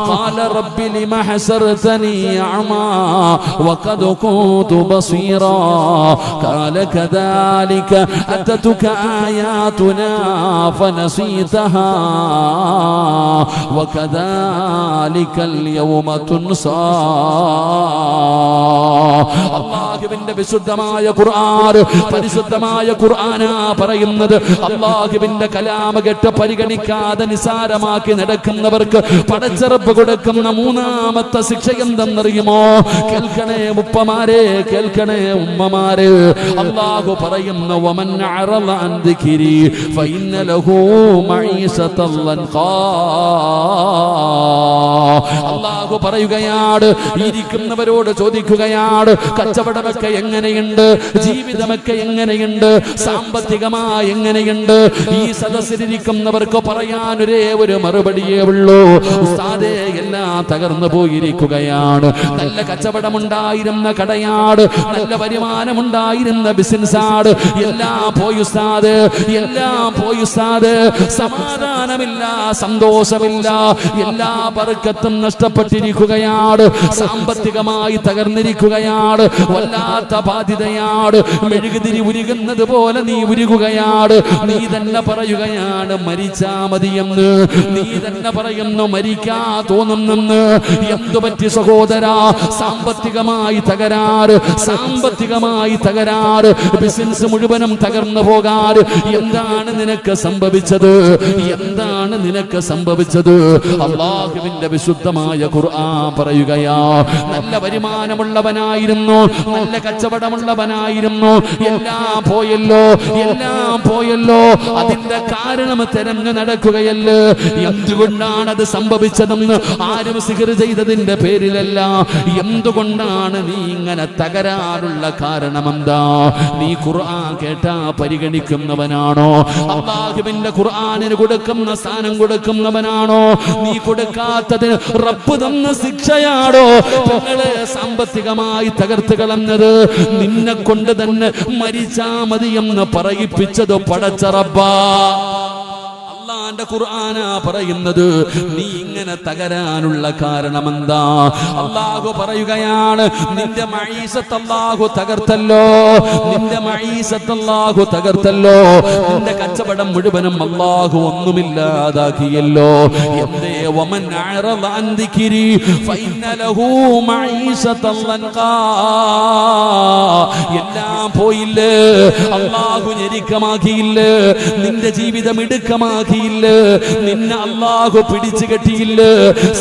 ഖാല റബ്ബി ലിമ ഹസർതനി അഅമാ വഖദ് കുന്തു ബസീറാ ഖാല കദാലിക അതതുക ആയാതുനാ ഫനസീതഹാ വകദാലികൽ യൗമ തുൻസാ. അല്ലാഹുവിന്റെ വിശുദ്ധമായ ഖുർആൻ, പരിശുദ്ധമായ ഖുർആനാ പറയുന്നത്. അല്ലാഹുവിന്റെ കലാം കേട്ട് പരിഗണിക്കാതെ നിസാരമാക്കി നടക്കുന്നവർക്ക് പടച്ച റബ്ബ് കൊടുക്കുന്ന മൂന്നാമത്തെ ശിക്ഷ എന്തെന്നറിയുമോ? കേൾക്കണേ ഉപ്പമാരെ, കേൾക്കണേ ഉമ്മമാരെ. അല്ലാഹു പറയുന്നു വമൻ അറള അൻ ദിക്രി ഫഇന്ന ലഹു മഈസതൻ ലൻഖാ. അല്ലാഹു പറയുകയാണ്, ഇരിക്കുന്നവരോട് ചോദിക്കുകയാണ്, കച്ചവടമൊക്കെ എങ്ങനെയുണ്ട്, ജീവിതമൊക്കെ എങ്ങനെയുണ്ട്, സാമ്പത്തികമായി എങ്ങനെയുണ്ട്? ഈ സദസ്സിലിരിക്കുന്നവർക്ക് പറയാൻ ഒരേ ഒരു മറുപടിയേ ഉള്ളൂ, ഉസ്താദേ എല്ലാം തകർന്നു പോയിരിക്കുകയാണ്. നല്ല കച്ചവടമുണ്ടായിരുന്ന കടയാട്, നല്ല വരുമാനമുണ്ടായിരുന്ന ബിസിനസ്സാണ്, എല്ലാം പോയി ഉസ്താദ്, എല്ലാം പോയി ഉസ്താദ്. സമാധാനമില്ല, സന്തോഷമില്ല, എല്ലാ ബർക്കത്തും നഷ്ടപ്പെട്ടിരിക്കുകയാണ്, സാമ്പത്തികമായി തകർന്നിരിക്കുകയാണ്, വല്ലാത്ത ബാധ്യതയാണ്, മെഴുകുതിരി ഉരുകുന്നത് പോലെ നീ ഉരുകുകയാണ്. നീ തന്നെ പറയുകയാണ് മരിച്ചാ മതിയെന്ന്, നീ തന്നെ പറയുന്നു മരിക്കാ തോന്നുന്നെന്ന്. എന്തു പറ്റി സഹോദരാ? സാമ്പത്തികമായി തകരാറ്, സാമ്പത്തികമായി തകരാറ്, ബിസിനസ് മുഴുവനും തകർന്നു പോകാറ്. എന്താണ് നിനക്ക് സംഭവിച്ചത്? എന്താണ് നിനക്ക് സംഭവിച്ചത്? അല്ലാഹുവിന്റെ വിശുദ്ധമായ ഖുർആൻ പറയുകയാ, നല്ല വരുമാനമുള്ളവനായിരുന്നു, നല്ല കച്ചവടമുള്ളവനായിരുന്നു, എല്ലാം പോയല്ലോ, എല്ലാം പോയല്ലോ. അതിന്റെ കാരണം തെരഞ്ഞു നടക്കുകയല്ലേ. എന്തുകൊണ്ടാണ് അത് സംഭവിച്ചതെന്ന് ആരും സിഹർ ചെയ്തതിന്റെ പേരിലല്ല. എന്തുകൊണ്ടാണ് നീ ഇങ്ങനെ തകരാറുള്ള കാരണമെന്താ? നീ ഖുർആൻ കേട്ടാ പരിഗണിക്കുന്നവനാണോ? അല്ലാഹുവിന്റെ ഖുർആനിന് കൊടുക്കുന്ന സ്ഥാനം കൊടുക്കുന്നവനാണോ? നീ കൊടുക്കാത്തതിന് റബ്ബ് തന്ന ശിക്ഷയാണോ? നിങ്ങളെ സാമ്പത്തികമായി തകർത്ത് കളഞ്ഞത്, നിന്നെ കൊണ്ട് തന്നെ മരിച്ചാ മതിയെന്ന് പറയിപ്പിച്ചത് പടച്ച റബ്ബാ. അല്ലാഹുവിന്റെ ഖുർആനാ പറയുന്നത്. നീ ഇങ്ങനെ തകരാനുള്ള കാരണമെന്താ? അല്ലാഹു പറയുകയാണ്, നിന്റെ മഈസത്ത് അല്ലാഹു തകർത്തല്ലോ, നിന്റെ മഈസത്ത് അല്ലാഹു തകർത്തല്ലോ, നിന്റെ കച്ചവടം മുഴുവനും അല്ലാഹു ഒന്നുമില്ലാതാക്കിയല്ലോ. എന്തേ? വമൻ അറള അൻ ദിക്രി ഫഇന്ന ലഹു മഈസതൻ ലൻഖാ. എല്ലാം പോയില്ലേ, അല്ലാഹു ഞെരുക്കമാക്കിയില്ലേ, നിന്റെ ജീവിതം ഇടുക്കമാക്കിയില്ലേ, നിന്നെ അല്ലാഹു പിടിച്ചു കെട്ടിയില്ലേ,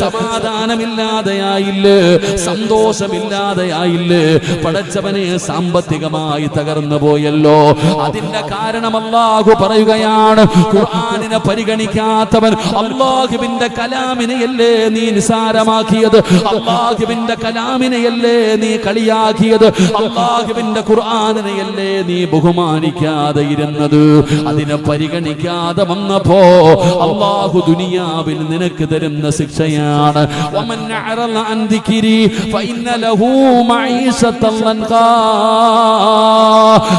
സമാധാനമില്ലാതെയായില്ലേ, സന്തോഷമില്ലാതെയായില്ലേ. പടച്ചവനെ സാമ്പത്തികമായി തകർന്നു പോയല്ലോ. അതിന്റെ കാരണം അല്ലാഹു പറയുകയാണ്, ഖുർആനിനെ പരിഗണിക്കാത്തവൻ അല്ലാഹുവിന്റെ കലാമിനെയല്ലേ നീ നിസാരമാക്കിയത്, അല്ലാഹുവിന്റെ കലാമിനെയല്ലേ നീ കളിയാക്കിയത്, അല്ലാഹുവിന്റെ ഖുർആനിനെയല്ലേ നീ ബഹുമാനിക്കാതെ ഇരുന്നത്. അതിനെ പരിഗണിക്കാതെ വന്നപ്പോ അല്ലാഹു ദുനിയാവിൽ നിനക്ക് തരുന്ന ശിക്ഷയാണ്. വമൻ അറള അൻ ദിക്രി ഫഇന്ന ലഹു മഈസതൻ ലൻഖാ.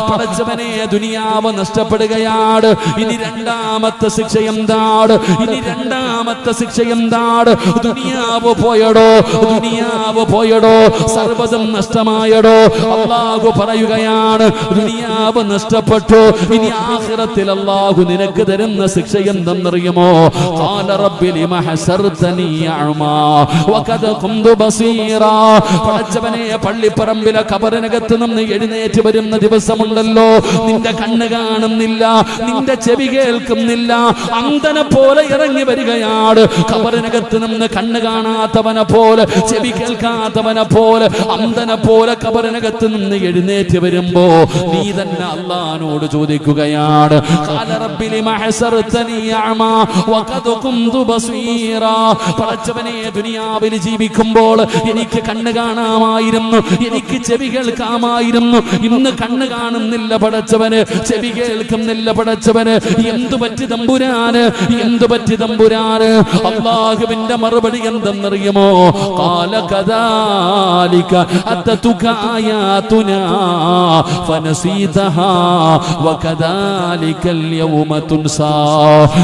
പടച്ചവനെ ദുനിയാവ് നഷ്ടപ്പെടുകയാണ്. ഇനി രണ്ടാമത്തെ ശിക്ഷ എന്താണ്? ഇനി രണ്ടാമത്തെ ശിക്ഷ എന്താണ്? ദുനിയാവ് പോയടോ, ദുനിയാവ് പോയടോ, സർവ്വതും നഷ്ടമായടോ. അല്ലാഹു പറയുകയാണ്, ദുനിയാവ് നഷ്ടപ്പെട്ടു. ഇനി ആഖിറത്തിൽ അല്ലാഹു നിനക്ക് തരുന്ന ശിക്ഷ എന്തെന്നറിയുമോ? ഖാല റബ്ബി ലിമ ഹസർതനി അഅമാ വഖദ് കുന്തു ബസീറാ. പടച്ചവനെ പള്ളിപ്പറമ്പിലെ ഖബറിനകത്ത് നിന്ന് എഴുന്നേറ്റ് വരുന്ന ദിവസമുണ്ടല്ലോ, നിന്റെ കണ്ണ് കാണുന്നില്ല, നിന്റെ ചെവി കേൾക്കുന്നില്ല, അന്ധനെ പോലെ ഇറങ്ങി വരികയാണ്. ഖബറിനകത്ത് നിന്ന് കണ്ണ് കാണാത്തവനെ പോലെ, ചെവി കേൾക്കാത്തവനെ പോലെ, അന്ധനെ പോലെ ഖബറിനകത്ത് നിന്ന് എഴുന്നേറ്റ് വരുമ്പോ നീ തന്നെ അല്ലാഹുവോട് ചോദിക്കുകയാണ്, ഖാല റബ്ബി ലിമ ഹസർതനി അഅമാ വഖദ് കുന്തു ബസീറാ. പടച്ചവനെ ദുനിയാവിൽ ജീവിക്കുമ്പോൾ എനിക്ക് കണ്ണ് കാണാമായിരുന്നു, എനിക്ക് ചെവി കേൾക്കാമായിരുന്നു, ഇന്ന് കണ്ണ് കാണുന്നില്ല പടച്ചവന്, ചെവി കേൾക്കുന്നില്ല പടച്ചവന്. എന്തു പറ്റി തമ്പുരാന്, എന്തു പറ്റി തമ്പുരാന്? അല്ലാഹുവിന്റെ മറുപടി എന്തെന്നറിയുമോ? ഖാല കദാലിക അത്തതുക ആയാതുനാ ഫനസീതഹാ വകദാലികൽ യൗമ തുൻസാ.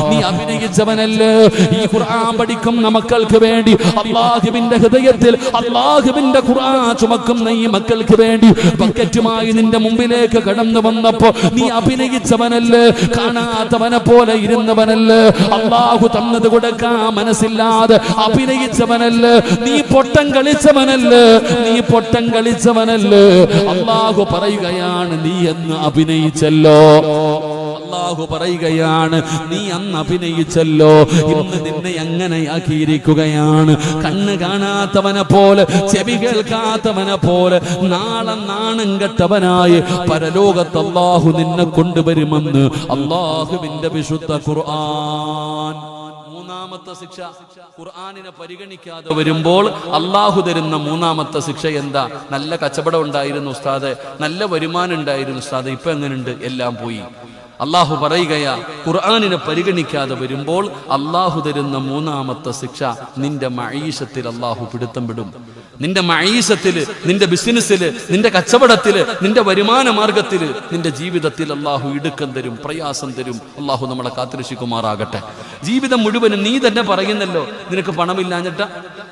നീ അഭിനയിച്ചവനല്ലേ? ഈ ഖുർആൻ പഠിക്കുന്ന മക്കൾക്ക് വേണ്ടി അല്ലാഹുവിന്റെ ഹൃദയത്തിൽ അല്ലാഹുവിന്റെ ഖുർആൻ ചുമക്കുന്ന ഈ മക്കൾക്ക് വേണ്ടി ബക്കറ്റുമായി നിന്റെ മുമ്പിലേക്ക് മുന്നിലേക്ക് കടന്നു വന്നപ്പോ നീ അഭിനയിച്ചവനല്ലേ, കാണാത്തവനെ പോലെ ഇരുന്നവനല്ലേ, അള്ളാഹു തന്നത് കൊടുക്കാൻ മനസ്സില്ലാതെ അഭിനയിച്ചവനല്ലേ, നീ പൊട്ടം കളിച്ചവനല്ലേ, നീ പൊട്ടം കളിച്ചവനല്ലേ. അള്ളാഹു പറയുകയാണ് നീ എന്ന് അഭിനയിച്ചല്ലോ, അള്ളാഹു പറയുകയാണ് നീ അന്ന് അഭിനയിച്ചല്ലോ, ഇന്ന് നിന്നെ എങ്ങനെയാക്കിയിരിക്കുകയാണ്. കണ്ണ് കാണാത്തവനെ പോലെ, ചെവി കേൾക്കാത്തവനെ പോലെ, നാളെ നാണം കെട്ടവനായി പരലോകത്ത് അള്ളാഹു നിന്നെ കൊണ്ടുവരുമെന്ന് അള്ളാഹുവിന്റെ വിശുദ്ധ ഖുർആൻ. മൂന്നാമത്തെ ശിക്ഷ, ഖുർആനിനെ പരിഗണിക്കാതെ വരുമ്പോൾ അള്ളാഹു തരുന്ന മൂന്നാമത്തെ ശിക്ഷ എന്താ? നല്ല കച്ചവടം ഉണ്ടായിരുന്നു ഉസ്താദെ, നല്ല വരുമാനം ഉണ്ടായിരുന്നു ഉസ്താദെ, ഇപ്പൊ എങ്ങനെയുണ്ട്? എല്ലാം പോയി. അള്ളാഹു പറയുകയാ, ഖുർആനിനെ പരിഗണിക്കാതെ വരുമ്പോൾ അള്ളാഹു തരുന്ന മൂന്നാമത്തെ ശിക്ഷ, നിന്റെ മഈശത്തിൽ അള്ളാഹു പിടുത്തം വിടും. നിന്റെ മഈശത്തില്, നിന്റെ ബിസിനസ്സില്, നിന്റെ കച്ചവടത്തില്, നിന്റെ വരുമാന മാർഗത്തില്, നിന്റെ ജീവിതത്തിൽ അള്ളാഹു ഇടുക്കം തരും, പ്രയാസം തരും. അള്ളാഹു നമ്മളെ കാത്തിരക്ഷിക്കുമാറാകട്ടെ. ജീവിതം മുഴുവനും നീ തന്നെ പറയുന്നല്ലോ, നിനക്ക് പണമില്ലാഞ്ഞിട്ട,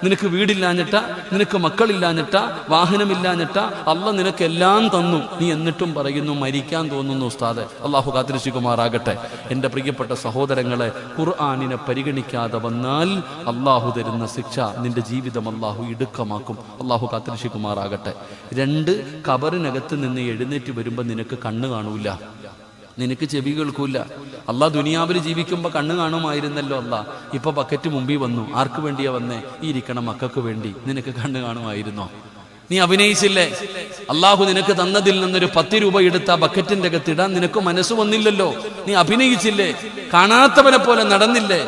നിനക്ക് വീടില്ലാഞ്ഞിട്ട, നിനക്ക് മക്കളില്ലാഞ്ഞിട്ട, വാഹനമില്ലാഞ്ഞിട്ട, അള്ളാഹ് നിനക്ക് എല്ലാം തന്നു. നീ എന്നിട്ടും പറയുന്നു മരിക്കാൻ തോന്നുന്നു ഉസ്താദെ. അള്ളാഹു കാത്തിരക്ഷിക്കുമാറാകട്ടെ. എൻ്റെ പ്രിയപ്പെട്ട സഹോദരങ്ങളെ, ഖുർആനിനെ പരിഗണിക്കാതെ വന്നാൽ അള്ളാഹു തരുന്ന ശിക്ഷ, നിന്റെ ജീവിതം അള്ളാഹു ഇടുക്കമാക്കും. അള്ളാഹു കാത്തിരക്ഷിക്കുമാറാകട്ടെ. 2, ഖബറിനകത്ത് നിന്ന് എഴുന്നേറ്റ് വരുമ്പോൾ നിനക്ക് കണ്ണ് കാണൂല, നിനക്ക് ചെവി കേൾക്കൂല. അള്ളാഹ് ദുനിയാവിൽ ജീവിക്കുമ്പോൾ കണ്ണ് കാണുമായിരുന്നല്ലോ അള്ളാഹ്. ഇപ്പൊ ബക്കറ്റ് മുമ്പിൽ വന്നു, ആർക്ക് വേണ്ടിയാ വന്നേ? ഈ ഇരിക്കണ മക്കൾക്ക് വേണ്ടി. നിനക്ക് കണ്ണ് കാണുമായിരുന്നോ? നീ അഭിനയിച്ചില്ലേ? അള്ളാഹു നിനക്ക് തന്നതിൽ നിന്നൊരു 10 രൂപ എടുത്ത ബക്കറ്റിന്റെ അകത്തിടാൻ നിനക്ക് മനസ്സ് വന്നില്ലല്ലോ. നീ അഭിനയിച്ചില്ലേ? കാണാത്തവനെ പോലെ നടന്നില്ലേ?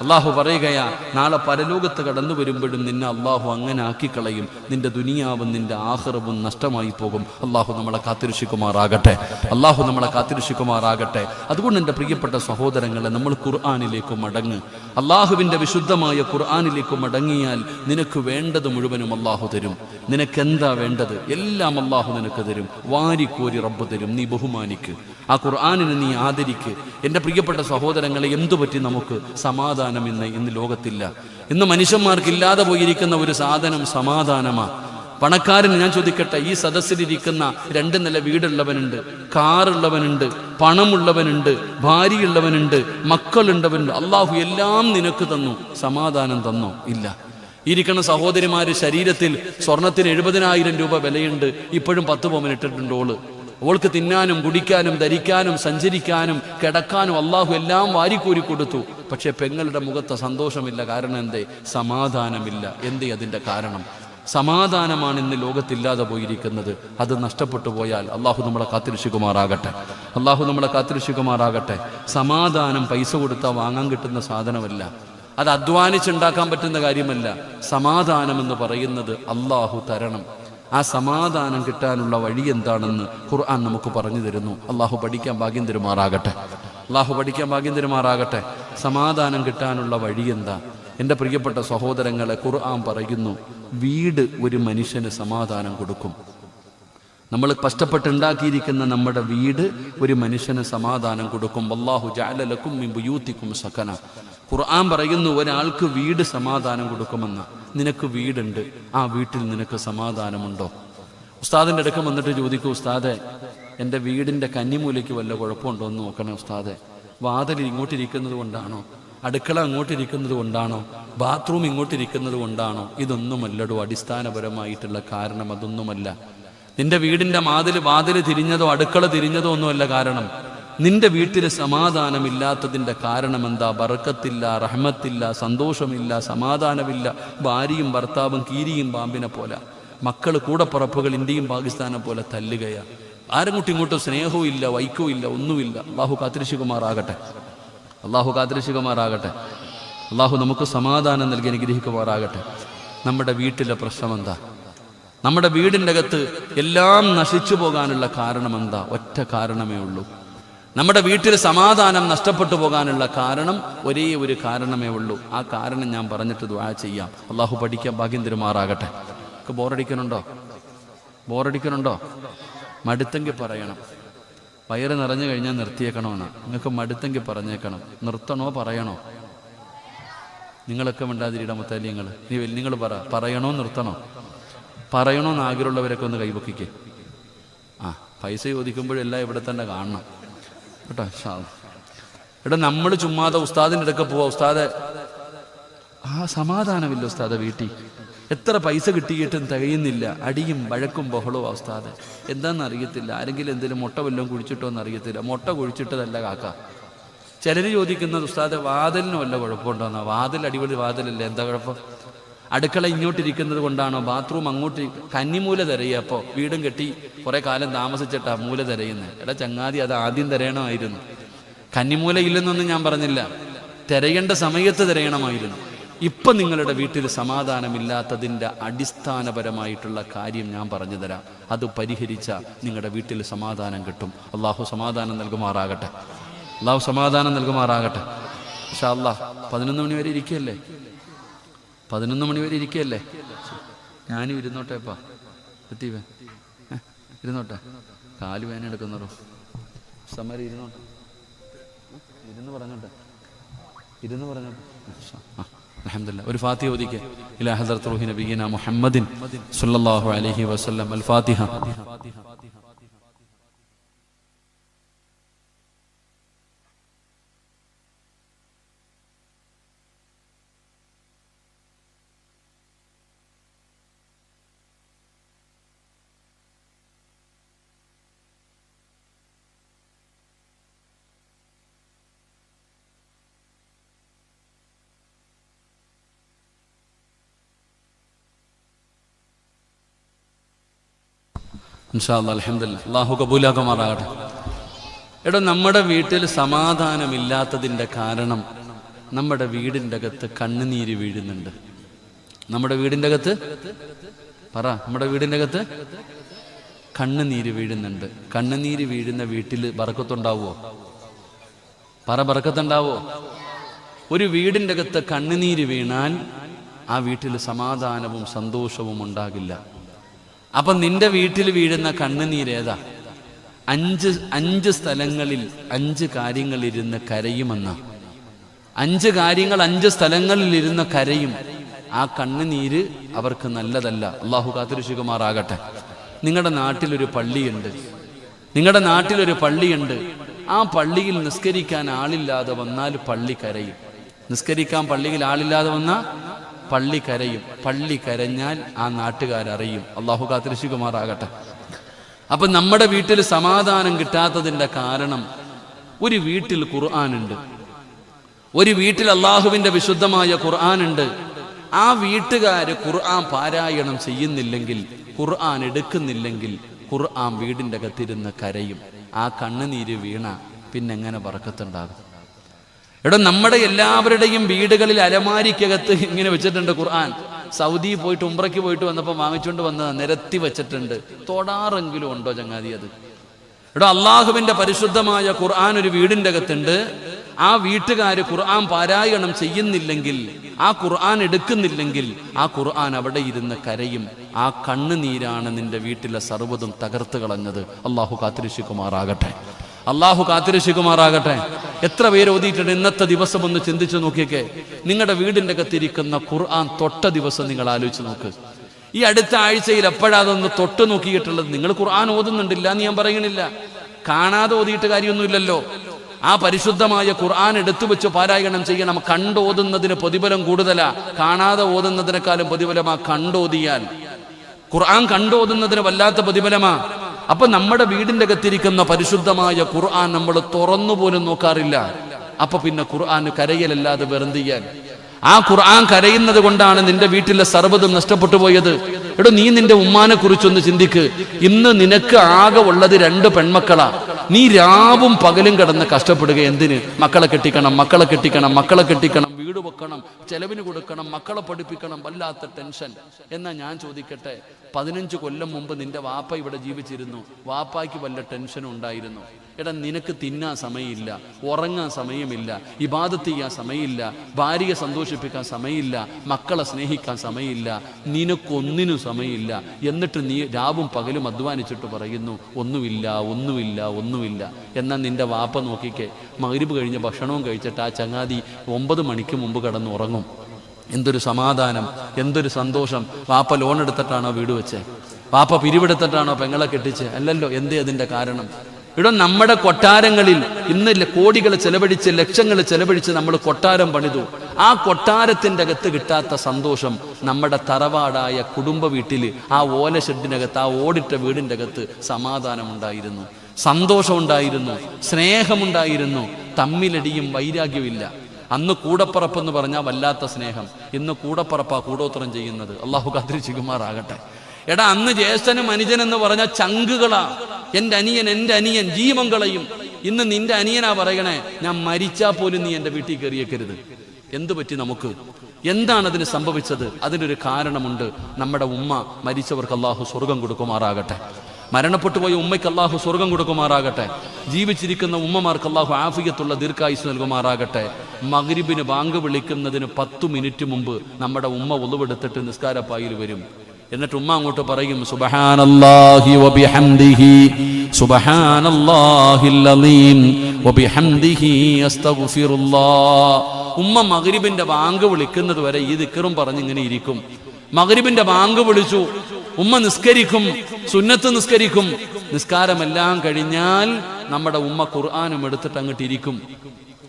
അള്ളാഹു പറയുകയാ, നാളെ പരലോകത്ത് കടന്നു വരുമ്പോഴും നിന്നെ അള്ളാഹു അങ്ങനെ ആക്കിക്കളയും. നിന്റെ ദുനിയാവും നിന്റെ ആഖിറവും നഷ്ടമായി പോകും. അള്ളാഹു നമ്മളെ കാത്തിരക്ഷിക്കുമാറാകട്ടെ. അള്ളാഹു നമ്മളെ കാത്തിരക്ഷിക്കുമാറാകട്ടെ. അതുകൊണ്ട് എൻ്റെ പ്രിയപ്പെട്ട സഹോദരങ്ങളെ, നമ്മൾ ഖുർആനിലേക്ക് മടങ്ങ്. അള്ളാഹുവിൻ്റെ വിശുദ്ധമായ ഖുർആനിലേക്ക് മടങ്ങിയാൽ നിനക്ക് വേണ്ടത് മുഴുവനും അള്ളാഹു തരും. നിനക്കെന്താ വേണ്ടത്? എല്ലാം അള്ളാഹു നിനക്ക് തരും. വാരിക്കോരി റബ്ബ് തരും. നീ ബഹുമാനിക്ക്, ആ ഖുർആനിനെ നീ ആദരിക്ക്. എൻ്റെ പ്രിയപ്പെട്ട സഹോദരങ്ങളെ, എന്തുപറ്റി നമുക്ക് സമാധാനം ഇന്ന് ലോകത്തില്ല. ഇന്ന് മനുഷ്യന്മാർക്കില്ലാതെ പോയിരിക്കുന്ന ഒരു സാധനം സമാധാനമാണ്. പണക്കാരൻ, ഞാൻ ചോദിക്കട്ടെ, ഈ സദസ്സിലിരിക്കുന്ന 2 നില വീടുള്ളവനുണ്ട്, കാറുള്ളവനുണ്ട്, പണമുള്ളവനുണ്ട്, ഭാര്യയുള്ളവനുണ്ട്, മക്കളുണ്ടവനുണ്ട്. അള്ളാഹു എല്ലാം നിനക്ക് തന്നു. സമാധാനം തന്നോ? ഇല്ല. ഇരിക്കുന്ന സഹോദരിമാര് ശരീരത്തിൽ സ്വർണത്തിന് 70,000 രൂപ വിലയുണ്ട്, ഇപ്പോഴും 10 പവൻ ഇട്ടിട്ടുണ്ട് ഓള്. അവൾക്ക് തിന്നാനും കുടിക്കാനും ധരിക്കാനും സഞ്ചരിക്കാനും കിടക്കാനും അള്ളാഹു എല്ലാം വാരിക്കൂരി കൊടുത്തു. പക്ഷെ പെങ്ങളുടെ മുഖത്ത് സന്തോഷമില്ല. കാരണം എന്തേ? സമാധാനമില്ല. എന്തേ അതിൻ്റെ കാരണം? സമാധാനമാണ് ഇന്ന് ലോകത്തില്ലാതെ പോയിരിക്കുന്നത്. അത് നഷ്ടപ്പെട്ടു പോയാൽ അള്ളാഹു നമ്മളെ കാത്തിരക്ഷിക്കുമാറാകട്ടെ. അള്ളാഹു നമ്മളെ കാത്തിരക്ഷിക്കുമാറാകട്ടെ. സമാധാനം പൈസ കൊടുത്താൽ വാങ്ങാൻ കിട്ടുന്ന സാധനമല്ല, അത് അധ്വാനിച്ചുണ്ടാക്കാൻ പറ്റുന്ന കാര്യമല്ല. സമാധാനം എന്ന് പറയുന്നത് അള്ളാഹു തരണം. ആ സമാധാനം കിട്ടാനുള്ള വഴി എന്താണെന്ന് ഖുർആൻ നമുക്ക് പറഞ്ഞു തരുന്നു. അള്ളാഹു പഠിക്കാൻ ഭാഗ്യം തരുമാറാകട്ടെ. അള്ളാഹു പഠിക്കാൻ ഭാഗ്യം തരുമാറാകട്ടെ. സമാധാനം കിട്ടാനുള്ള വഴി എന്താ? എൻ്റെ പ്രിയപ്പെട്ട സഹോദരങ്ങളെ, ഖുർആൻ പറയുന്നു, വീട് ഒരു മനുഷ്യന് സമാധാനം കൊടുക്കും. നമ്മൾ കഷ്ടപ്പെട്ടുണ്ടാക്കിയിരിക്കുന്ന നമ്മുടെ വീട് ഒരു മനുഷ്യന് സമാധാനം കൊടുക്കും. വല്ലാഹു ജഅല ലക്കും മിൻ ബുയൂതികും സകന. ഖുർആൻ പറയുന്നു, ഒരാൾക്ക് വീട് സമാധാനം കൊടുക്കുമെന്ന്. നിനക്ക് വീടുണ്ട്, ആ വീട്ടിൽ നിനക്ക് സമാധാനമുണ്ടോ? ഉസ്താദിൻ്റെ അടുക്കം വന്നിട്ട് ചോദിക്കും, ഉസ്താദെ, എൻ്റെ വീടിൻ്റെ കന്നിമൂലയ്ക്ക് വല്ല കുഴപ്പമുണ്ടോ എന്ന് നോക്കണേ ഉസ്താദെ. വാതിൽ ഇങ്ങോട്ടിരിക്കുന്നത് കൊണ്ടാണോ? അടുക്കള അങ്ങോട്ടിരിക്കുന്നത് കൊണ്ടാണോ? ബാത്റൂം ഇങ്ങോട്ടിരിക്കുന്നത് കൊണ്ടാണോ? ഇതൊന്നുമല്ലടോ അടിസ്ഥാനപരമായിട്ടുള്ള കാരണം. അതൊന്നുമല്ല. നിന്റെ വീടിൻ്റെ വാതിൽ തിരിഞ്ഞതോ അടുക്കള തിരിഞ്ഞതോ ഒന്നുമല്ല കാരണം. നിന്റെ വീട്ടിൽ സമാധാനമില്ലാത്തതിൻ്റെ കാരണം എന്താ? ബർക്കത്തില്ല, റഹ്മത്തില്ല, സന്തോഷമില്ല, സമാധാനമില്ല. ഭാര്യയും ഭർത്താവും കീരിയും പാമ്പിനെ പോലെ, മക്കൾ കൂടപ്പുറപ്പുകൾ ഇന്ത്യയും പാകിസ്ഥാനെ പോലെ തല്ലുകയാ. ആരെങ്ങോട്ടും ഇങ്ങോട്ടും സ്നേഹവും ഇല്ല, വൈക്കവും ഇല്ല, ഒന്നുമില്ല. അള്ളാഹു കാത്തിരക്ഷിക്കുമാറാകട്ടെ. അള്ളാഹു കാത്തിരക്ഷിക്കുമാറാകട്ടെ. അള്ളാഹു നമുക്ക് സമാധാനം നൽകി അനുഗ്രഹിക്കുമാറാകട്ടെ. നമ്മുടെ വീട്ടിലെ പ്രശ്നം എന്താ? നമ്മുടെ വീടിൻ്റെ അകത്ത് എല്ലാം നശിച്ചു പോകാനുള്ള കാരണം എന്താ? ഒറ്റ കാരണമേ ഉള്ളൂ. നമ്മുടെ വീട്ടിൽ സമാധാനം നഷ്ടപ്പെട്ടു പോകാനുള്ള കാരണം ഒരേ ഒരു കാരണമേ ഉള്ളൂ. ആ കാരണം ഞാൻ പറഞ്ഞിട്ട് ദുആ ചെയ്യാം. അള്ളാഹു പഠിക്കാൻ ഭാഗ്യം തരുമാറാകട്ടെ. ബോറടിക്കണുണ്ടോ? മടുത്തെങ്കിൽ പറയണം. വയറ് നിറഞ്ഞു കഴിഞ്ഞാൽ നിർത്തിയേക്കണമെന്ന്. നിങ്ങൾക്ക് മടുത്തെങ്കിൽ പറഞ്ഞേക്കണം. നിർത്തണോ പറയണോ? നിങ്ങളൊക്കെ മിണ്ടാതിരിയുടെ മുത്തല്യങ്ങൾ. നിങ്ങൾ പറയണോ നിർത്തണോ? പറയണോന്ന് ആഗ്രഹമുള്ളവരൊക്കെ ഒന്ന് കൈപൊക്കിക്കേ. പൈസ ചോദിക്കുമ്പോഴെല്ലാം ഇവിടെ തന്നെ കാണണം കേട്ടോ. എടാ നമ്മൾ ചുമ്മാതെ ഉസ്താദിൻ്റെ അടുക്ക പോവാ, ഉസ്താദെ സമാധാനമില്ല ഉസ്താദെ, വീട്ടിൽ എത്ര പൈസ കിട്ടിയിട്ടും തികയുന്നില്ല, അടിയും വഴക്കും ബഹളവും ഉസ്താദെ, എന്താണെന്ന് അറിയത്തില്ല, ആരെങ്കിലും എന്തെങ്കിലും മുട്ട വല്ലതും കുഴിച്ചിട്ടോ എന്ന് അറിയത്തില്ല. മുട്ട കുഴിച്ചിട്ടതല്ല കാക്ക. ചിലർ ചോദിക്കുന്നത് ഉസ്താദെ വാതിലിന് വല്ല കുഴപ്പമുണ്ടോന്നാ. വാതിൽ അടിപൊളി വാതിലല്ലേ, എന്താ കുഴപ്പം? അടുക്കള ഇങ്ങോട്ടിരിക്കുന്നത് കൊണ്ടാണോ? ബാത്റൂം അങ്ങോട്ട് കന്നിമൂല തിരയുക. അപ്പോൾ വീടും കെട്ടി കുറേ കാലം താമസിച്ചിട്ടാ മൂല തിരയുന്നത്. എടാ ചങ്ങാതി, അത് ആദ്യം തിരയണമായിരുന്നു. കന്നിമൂല ഇല്ലെന്നൊന്നും ഞാൻ പറഞ്ഞില്ല, തിരയേണ്ട സമയത്ത് തിരയണമായിരുന്നു. ഇപ്പം നിങ്ങളുടെ വീട്ടിൽ സമാധാനമില്ലാത്തതിൻ്റെ അടിസ്ഥാനപരമായിട്ടുള്ള കാര്യം ഞാൻ പറഞ്ഞു തരാം. അത് പരിഹരിച്ചാൽ നിങ്ങളുടെ വീട്ടിൽ സമാധാനം കിട്ടും. അള്ളാഹു സമാധാനം നൽകുമാറാകട്ടെ. അള്ളാഹു സമാധാനം നൽകുമാറാകട്ടെ. ഇൻഷാ അല്ലാഹ് 11 മണി വരെ ഇരിക്കുകയല്ലേ? 11 മണി വരെ ഇരിക്കുകയല്ലേ? ഞാനും ഇരുന്നോട്ടേപ്പാ. എത്തിവേ ഇരുന്നോട്ടെ. കാല് വേന എടുക്കുന്നറോ സമരം ഇരുന്നോട്ടെ. ഇരുന്ന് പറഞ്ഞോട്ടെ. അൽഹംദുലില്ലാഹ്. ഒരു ഫാത്തിഹ ഓതിക്കേ. ഇലാ ഹദറത്ത് റൂഹി നബിയിനാ മുഹമ്മദിൻ സ്വല്ലല്ലാഹു അലൈഹി വസല്ലം. അൽ ഫാത്തിഹ. ഇൻഷാ അല്ലാഹ്. അൽഹംദുലില്ലാഹ്. അല്ലാഹു കബൂലാക്കുമാറാകട്ടെ. എടോ, നമ്മുടെ വീട്ടിൽ സമാധാനമില്ലാത്തതിൻ്റെ കാരണം നമ്മുടെ വീടിൻ്റെ അകത്ത് കണ്ണുനീര് വീഴുന്നുണ്ട്. നമ്മുടെ വീടിൻ്റെ അകത്ത് നമ്മുടെ വീടിൻ്റെ അകത്ത് കണ്ണുനീര് വീഴുന്നുണ്ട്. കണ്ണുനീര് വീഴുന്ന വീട്ടിൽ ബറക്കത്തുണ്ടാവുമോ? ബറക്കത്തുണ്ടാവോ? ഒരു വീടിൻ്റെ അകത്ത് കണ്ണുനീര് വീണാൽ ആ വീട്ടിൽ സമാധാനവും സന്തോഷവും ഉണ്ടാകില്ല. അപ്പം നിന്റെ വീട്ടിൽ വീഴുന്ന കണ്ണുനീരേതാ? 5 സ്ഥലങ്ങളിൽ 5 കാര്യങ്ങൾ ഇരുന്ന് കരയുമെന്ന. 5 കാര്യങ്ങൾ 5 സ്ഥലങ്ങളിൽ ഇരുന്ന് കരയും. ആ കണ്ണുനീര് അവർക്ക് നല്ലതല്ല. അള്ളാഹു കാത്തുരക്ഷിക്കുമാറാകട്ടെ. നിങ്ങളുടെ നാട്ടിലൊരു പള്ളിയുണ്ട്. ആ പള്ളിയിൽ നിസ്കരിക്കാൻ ആളില്ലാതെ വന്നാൽ പള്ളി കരയും. നിസ്കരിക്കാൻ പള്ളിയിൽ ആളില്ലാതെ വന്നാൽ പള്ളി കരയും. പള്ളി കരഞ്ഞാൽ ആ നാട്ടുകാരറിയും. അള്ളാഹു കാത്തുരക്ഷിക്കുമാറാകട്ടെ. അപ്പൊ നമ്മുടെ വീട്ടിൽ സമാധാനം കിട്ടാത്തതിൻ്റെ കാരണം, ഒരു വീട്ടിൽ ഖുർആനുണ്ട്, ഒരു വീട്ടിൽ അള്ളാഹുവിന്റെ വിശുദ്ധമായ ഖുർആനുണ്ട്. ആ വീട്ടുകാര് ഖുർആൻ പാരായണം ചെയ്യുന്നില്ലെങ്കിൽ, ഖുർആൻ എടുക്കുന്നില്ലെങ്കിൽ, ഖുർആൻ വീടിൻ്റെ അകത്തിരുന്ന് കരയും. ആ കണ്ണുനീര് വീണ പിന്നെങ്ങനെ ബറക്കത്തുണ്ടാകും? എടോ, നമ്മുടെ എല്ലാവരുടെയും വീടുകളിൽ അലമാരിക്കകത്ത് ഇങ്ങനെ വെച്ചിട്ടുണ്ട് ഖുർആൻ. സൗദി പോയിട്ട് ഉംറയ്ക്ക് പോയിട്ട് വന്നപ്പോൾ വാങ്ങിച്ചുകൊണ്ട് വന്നത് നിരത്തി വെച്ചിട്ടുണ്ട്. തൊടാറെങ്കിലും ഉണ്ടോ ചങ്ങാതി അത്? എടോ, അള്ളാഹുവിന്റെ പരിശുദ്ധമായ ഖുർആൻ ഒരു വീടിൻ്റെ അകത്തുണ്ട്. ആ വീട്ടുകാര് ഖുർആൻ പാരായണം ചെയ്യുന്നില്ലെങ്കിൽ, ആ ഖുർആൻ എടുക്കുന്നില്ലെങ്കിൽ, ആ ഖുർആൻ അവിടെ ഇരുന്ന് കരയും. ആ കണ്ണുനീരാണ് നിന്റെ വീട്ടിലെ സർവ്വതും തകർത്ത് കളഞ്ഞത്. അള്ളാഹു കാത്തുരക്ഷിക്കുമാറാകട്ടെ. അള്ളാഹു കാത്തുരക്ഷിക്കുമാറാകട്ടെ. എത്ര പേര് ഓതിയിട്ടുണ്ട് ഇന്നത്തെ ദിവസം? ഒന്ന് ചിന്തിച്ചു നോക്കിക്കേ. നിങ്ങളുടെ വീടിൻ്റെ അകത്തിരിക്കുന്ന ഖുർആൻ തൊട്ട ദിവസം നിങ്ങൾ ആലോചിച്ച് നോക്ക്. ഈ അടുത്ത ആഴ്ചയിൽ എപ്പോഴാതൊന്ന് തൊട്ട് നോക്കിയിട്ടുള്ളത്? നിങ്ങൾ ഖുർആൻ ഓതുന്നുണ്ടില്ല എന്ന് ഞാൻ പറയണില്ല, കാണാതെ ഓതിയിട്ട് കാര്യമൊന്നുമില്ലല്ലോ. ആ പരിശുദ്ധമായ ഖുർആൻ എടുത്തു വെച്ച് പാരായണം ചെയ്യണം. കണ്ടോതുന്നതിന് പ്രതിഫലം കൂടുതലാ, കാണാതെ ഓതുന്നതിനേക്കാളും പ്രതിഫലമാ കണ്ടോതിയാൽ. ഖുർആൻ കണ്ടോതുന്നതിന് വല്ലാത്ത പ്രതിഫലമാ. അപ്പൊ നമ്മുടെ വീടിൻ്റെ അകത്തിരിക്കുന്ന പരിശുദ്ധമായ ഖുർആൻ നമ്മൾ തുറന്നുപോലും നോക്കാറില്ല. അപ്പൊ പിന്നെ ഖുർആൻ കരയലല്ലാതെ വെറുതെ ചെയ്യാൻ. ആ ഖുർആൻ കരയുന്നത് കൊണ്ടാണ് നിന്റെ വീട്ടിലെ സർവ്വതും നഷ്ടപ്പെട്ടു പോയത്. എടോ, നീ നിന്റെ ഉമ്മാനെ കുറിച്ചൊന്ന് ചിന്തിക്ക്. ഇന്ന് നിനക്ക് ആകെ ഉള്ളത് 2 പെൺമക്കളാ. നീ രാവും പകലും കിടന്ന് കഷ്ടപ്പെടുക. എന്തിന്? മക്കളെ കെട്ടിക്കണം, വീട് വെക്കണം, ചെലവിന് കൊടുക്കണം, മക്കളെ പഠിപ്പിക്കണം. വല്ലാത്ത ടെൻഷൻ. എന്നാ ഞാൻ ചോദിക്കട്ടെ, 15 കൊല്ലം മുമ്പ് നിന്റെ വാപ്പ ഇവിടെ ജീവിച്ചിരുന്നു. വാപ്പായ്ക്ക് വല്ല ടെൻഷനും ഉണ്ടായിരുന്നു? എടാ, നിനക്ക് തിന്നാൻ സമയമില്ല, ഉറങ്ങാൻ സമയമില്ല, ഇബാദത്ത് ചെയ്യാൻ സമയമില്ല, ഭാര്യയെ സന്തോഷിപ്പിക്കാൻ സമയമില്ല, മക്കളെ സ്നേഹിക്കാൻ സമയമില്ല, നിനക്കൊന്നിനും സമയമില്ല. എന്നിട്ട് നീ രാവും പകലും അധ്വാനിച്ചിട്ട് പറയുന്നു ഒന്നുമില്ല. എന്നാൽ നിന്റെ വാപ്പ നോക്കിക്കേ, മഗ്‌രിബ് കഴിഞ്ഞ് ഭക്ഷണവും കഴിച്ചിട്ട് ആ ചങ്ങാതി 9 മണിക്ക് മുമ്പ് കിടന്ന് ഉറങ്ങും. എന്തൊരു സമാധാനം, എന്തൊരു സന്തോഷം. വാപ്പ ലോൺ എടുത്തിട്ടാണോ വീട് വെച്ചേ? വാപ്പ പിരിവെടുത്തിട്ടാണോ പെങ്ങളെ കെട്ടിച്ച്? അല്ലല്ലോ. എന്തേ അതിന്റെ കാരണം? ഇവിടെ നമ്മുടെ കൊട്ടാരങ്ങളിൽ ഇന്ന് കോടികൾ ചെലവഴിച്ച് ലക്ഷങ്ങൾ ചെലവഴിച്ച് നമ്മൾ കൊട്ടാരം പണിതു. ആ കൊട്ടാരത്തിന്റെ അകത്ത് കിട്ടാത്ത സന്തോഷം നമ്മുടെ തറവാടായ കുടുംബ വീട്ടിൽ, ആ ഓല ഷെഡിനകത്ത്, ആ ഓടിട്ട വീടിന്റെ അകത്ത് സമാധാനമുണ്ടായിരുന്നു, സന്തോഷമുണ്ടായിരുന്നു, സ്നേഹമുണ്ടായിരുന്നു, തമ്മിലടിയും വൈരാഗ്യമില്ല. അന്ന് കൂടപ്പറപ്പെന്ന് പറഞ്ഞാൽ വല്ലാത്ത സ്നേഹം. ഇന്ന് കൂടപ്പറപ്പാ കൂടോത്രം ചെയ്യുന്നത്. അള്ളാഹു കാത്തിരിക്കുമാറാകട്ടെ. എടാ, അന്ന് ജ്യേഷ്ഠനും അനുജനെന്ന് പറഞ്ഞ ചങ്കുകളാ. എൻ്റെ അനിയൻ ജീവൻ കളയും. ഇന്ന് നിന്റെ അനിയനാ പറയണേ, ഞാൻ മരിച്ചാൽ പോലും നീ എൻ്റെ വീട്ടിൽ കയറിയേക്കരുത്. എന്തു പറ്റി നമുക്ക്? എന്താണ് അതിന് സംഭവിച്ചത്? അതിനൊരു കാരണമുണ്ട്. നമ്മുടെ ഉമ്മ മരിച്ചവർക്ക് അള്ളാഹു സ്വർഗം കൊടുക്കുമാറാകട്ടെ. മരണപ്പെട്ടു പോയ ഉമ്മയ്ക്ക് അള്ളാഹു സ്വർഗം കൊടുക്കുമാറാകട്ടെ. ജീവിച്ചിരിക്കുന്ന ഉമ്മമാർക്ക് അള്ളാഹു ആഫിയത്തുള്ള ദീർഘായുസ് നൽകുമാറാകട്ടെ. മഗ്രിബിന് ബാങ്ക് വിളിക്കുന്നതിന് 10 മിനിറ്റ് മുമ്പ് നമ്മുടെ ഉമ്മ ഒളുവെടുത്തിട്ട് നിസ്കാരപ്പായിൽ വരും. എന്നിട്ട് ഉമ്മ അങ്ങോട്ട് പറയും, സുബ്ഹാനല്ലാഹി വബിഹംദിഹി സുബ്ഹാനല്ലാഹിൽ അലീം വബിഹംദിഹി അസ്തഗ്ഫിറുല്ലാഹ്. ഉമ്മ മഗ്രിബിന്റെ ബാങ്ക് വിളിക്കുന്നത് വരെ ഈ ദിക്റും പറഞ്ഞിങ്ങനെ ഇരിക്കും. മഗ്രിബിന്റെ ബാങ്ക് വിളിച്ചു, ഉമ്മ നിസ്കരിക്കും, സുന്നത്ത് നിസ്കരിക്കും. നിസ്കാരമെല്ലാം കഴിഞ്ഞാൽ നമ്മുടെ ഉമ്മ ഖുർആനും എടുത്തിട്ട് അങ്ങോട്ട് ഇരിക്കും.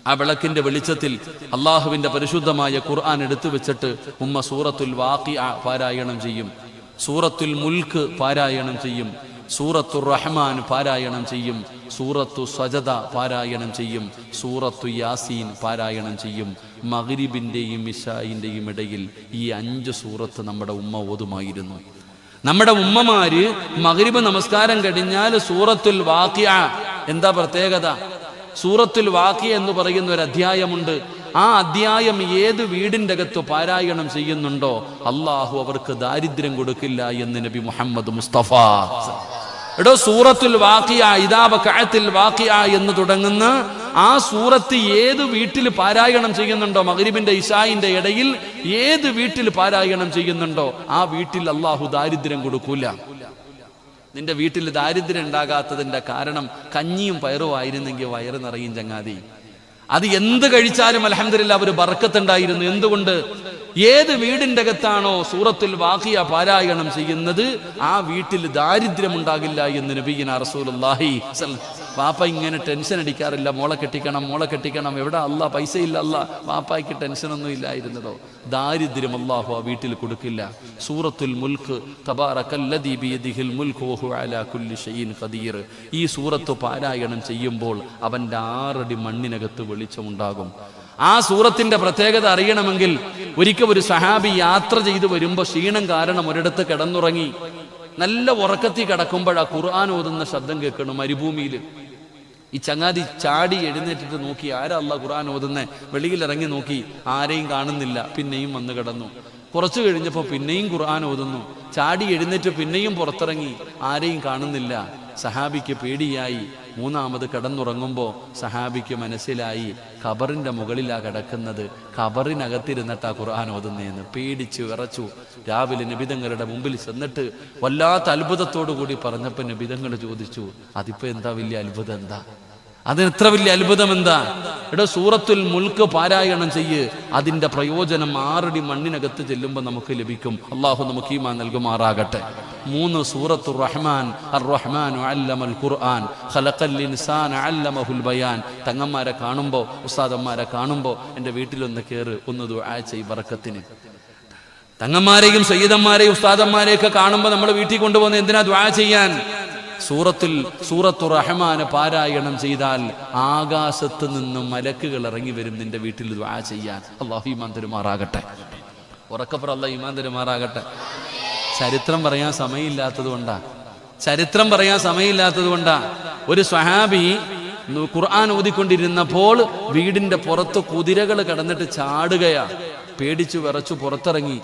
ആ വിളക്കിന്റെ വെളിച്ചത്തിൽ അള്ളാഹുവിന്റെ പരിശുദ്ധമായ ഖുർആൻ എടുത്തു വെച്ചിട്ട് ഉമ്മ സൂറത്തുൽ വാഖിഅ പാരായണം ചെയ്യും, സൂറത്തുൽ മുൽക്ക് പാരായണം ചെയ്യും, സൂറത്തുർ റഹ്മാൻ പാരായണം ചെയ്യും, സൂറത്തു സജദ പാരായണം ചെയ്യും, സൂറത്തു യാസീൻ പാരായണം ചെയ്യും. മഗ്രിബിന്റെയും ഇശാഇന്റെയും ഇടയിൽ ഈ 5 സൂറത്ത് നമ്മുടെ ഉമ്മ ഓതുമായിരുന്നു. നമ്മുടെ ഉമ്മമാര് മഗ്രിബ് നമസ്കാരം കഴിഞ്ഞാൽ സൂറത്തുൽ വാഖിഅ, എന്താ പ്രത്യേകത? സൂറത്തുൽ വാഖിഅ എന്ന് പറയുന്ന ഒരു അധ്യായമുണ്ട്. ആ അധ്യായം ഏത് വീടിന്റെ അകത്ത് പാരായണം ചെയ്യുന്നുണ്ടോ അള്ളാഹു അവർക്ക് ദാരിദ്ര്യം കൊടുക്കില്ല എന്ന് നബി മുഹമ്മദ് മുസ്തഫ. എടോ, സൂറത്തുൽ വാഖിഅ, ഇദാ വഖഅത്തിൽ വാഖിഅ എന്ന് തുടങ്ങുന്ന ആ സൂറത്ത് ഏത് വീട്ടിൽ പാരായണം ചെയ്യുന്നുണ്ടോ, മഗ്രിബിന്റെ ഇശാഇന്റെ ഇടയിൽ ഏത് വീട്ടിൽ പാരായണം ചെയ്യുന്നുണ്ടോ ആ വീട്ടിൽ അള്ളാഹു ദാരിദ്ര്യം കൊടുക്കൂല. നിന്റെ വീട്ടിൽ ദാരിദ്ര്യം ഉണ്ടാകാത്തതിന്റെ കാരണം കഞ്ഞിയും പയറും ആയിരുന്നെങ്കിൽ വയറ് നിറയും ചങ്ങാതി. അത് എന്ത് കഴിച്ചാലും അൽഹംദുലില്ലാഹ് ഒരു ബർക്കത്തുണ്ടായിരുന്നു. എന്തുകൊണ്ട്? ഏത് വീടിന്റെ അകത്താണോ സൂറത്തുൽ വാഖിഅ പാരായണം ചെയ്യുന്നത് ആ വീട്ടിൽ ദാരിദ്ര്യം ഉണ്ടാകില്ല എന്ന് നബിയിന റസൂലുള്ളാഹി സ്വല്ലല്ലാഹു. വാപ്പ ഇങ്ങനെ ടെൻഷൻ അടിക്കാറില്ല, മോളെ കെട്ടിക്കണം, എവിടെ അല്ലാ പൈസ ഇല്ല, അല്ലാ. വാപ്പായ്ക്ക് ടെൻഷനൊന്നും ഇല്ലായിരുന്നതോ? ദാരിദ്ര്യം അല്ലാഹു ആ വീട്ടിൽ കൊടുക്കില്ല. സൂറത്തുൽ മുൽക്ക്, തബാറകല്ലദീ ബിയദിഹിൽ മുൽക്കു വഹുവ അലാ കുല്ലി ഷൈഇൻ ഖദീർ. ഈ സൂറത്ത് പാരായണം ചെയ്യുമ്പോൾ അവന്റെ 6 അടി മണ്ണിനകത്ത് വെളിച്ചമുണ്ടാകും. ആ സൂറത്തിന്റെ പ്രത്യേകത അറിയണമെങ്കിൽ ഒരിക്കൽ ഒരു സഹാബി യാത്ര ചെയ്തു വരുമ്പോ ക്ഷീണം കാരണം ഒരിടത്ത് കിടന്നുറങ്ങി. നല്ല ഉറക്കത്തിൽ കിടക്കുമ്പോഴാ ഖുർആൻ ഓതുന്ന ശബ്ദം കേൾക്കണം മരുഭൂമിയിൽ. ഈ ചങ്ങാതി ചാടി എഴുന്നേറ്റിട്ട് നോക്കി, ആരാ അല്ലാഹ് ഖുർആൻ ഓതുന്നേ? വെളിയിൽ ഇറങ്ങി നോക്കി, ആരെയും കാണുന്നില്ല. പിന്നെയും വന്ന് കിടന്നു. കുറച്ചു കഴിഞ്ഞപ്പോൾ പിന്നെയും ഖുർആൻ ഓതുന്നു. ചാടി എഴുന്നേറ്റ് പിന്നെയും പുറത്തിറങ്ങി, ആരെയും കാണുന്നില്ല. സഹാബിക്ക് പേടിയായി. 3ാമത് കിടന്നുറങ്ങുമ്പോൾ സഹാബിക്ക് മനസ്സിലായി ഖബറിന്റെ മുകളിലാ കിടക്കുന്നത്, ഖബറിനകത്തിരുന്നിട്ടാ ഖുർആൻ ഓതുന്നതെന്ന്. പേടിച്ചു വിറച്ചു. രാവിലെ നബിതങ്ങളുടെ മുമ്പിൽ ചെന്നിട്ട് വല്ലാത്ത അത്ഭുതത്തോടു കൂടി പറഞ്ഞപ്പോൾ നബിതങ്ങൾ ചോദിച്ചു, അതിപ്പോ എന്താ വലിയ അത്ഭുതം? എന്താ അതിനെത്ര വലിയ അത്ഭുതം? എന്താ? എടോ, സൂറത്തുൽ മുൽക്ക് പാരായണം ചെയ്യ്. അതിന്റെ പ്രയോജനം 6 അടി മണ്ണിനകത്ത് ചെല്ലുമ്പോൾ നമുക്ക് ലഭിക്കും. അള്ളാഹു നമുക്ക് ഈമാൻ നൽകുമാറാകട്ടെ. 3 സൂറത്തുർ റഹ്മാൻ, അർ റഹ്മാനു അല്ലമൽ ഖുർആൻ ഖലഖൽ ഇൻസാന അല്ലമഹുൽ ബയാൻ. തങ്ങന്മാരെ കാണുമ്പോൾ, ഉസ്താദന്മാരെ കാണുമ്പോൾ എൻ്റെ വീട്ടിലൊന്ന് കയറ്, ഒന്ന് ദുആ ചെയ്യ് ബറക്കത്തിന്. തങ്ങന്മാരെയും സയ്യിദന്മാരെയും ഉസ്താദന്മാരെയൊക്കെ കാണുമ്പോൾ നമ്മൾ വീട്ടിൽ കൊണ്ടുപോകുന്നത് എന്തിനാ? ദുആ ചെയ്യാൻ. സൂറത്തു റഹ്മാൻ പാരായണം ചെയ്താൽ ആകാശത്ത് നിന്ന് മലക്കുകൾ ഇറങ്ങി വരും നിന്റെ വീട്ടിൽ ദുആ ചെയ്യാൻ. അല്ലാഹു ഈമാൻ തരുമാറാകട്ടെ. ഉറക്കപ്പുറ അല്ലാഹു ഈമാൻ തരുമാറാകട്ടെ. ചരിത്രം പറയാൻ സമയമില്ലാത്തത് കൊണ്ടാ ഒരു സ്വഹാബി ഖുർആൻ ഓതിക്കൊണ്ടിരുന്നപ്പോൾ വീടിന്റെ പുറത്ത് കുതിരകൾ കിടന്നിട്ട് ചാടുകയാ. പേടിച്ചു വിറച്ചു പുറത്തിറങ്ങി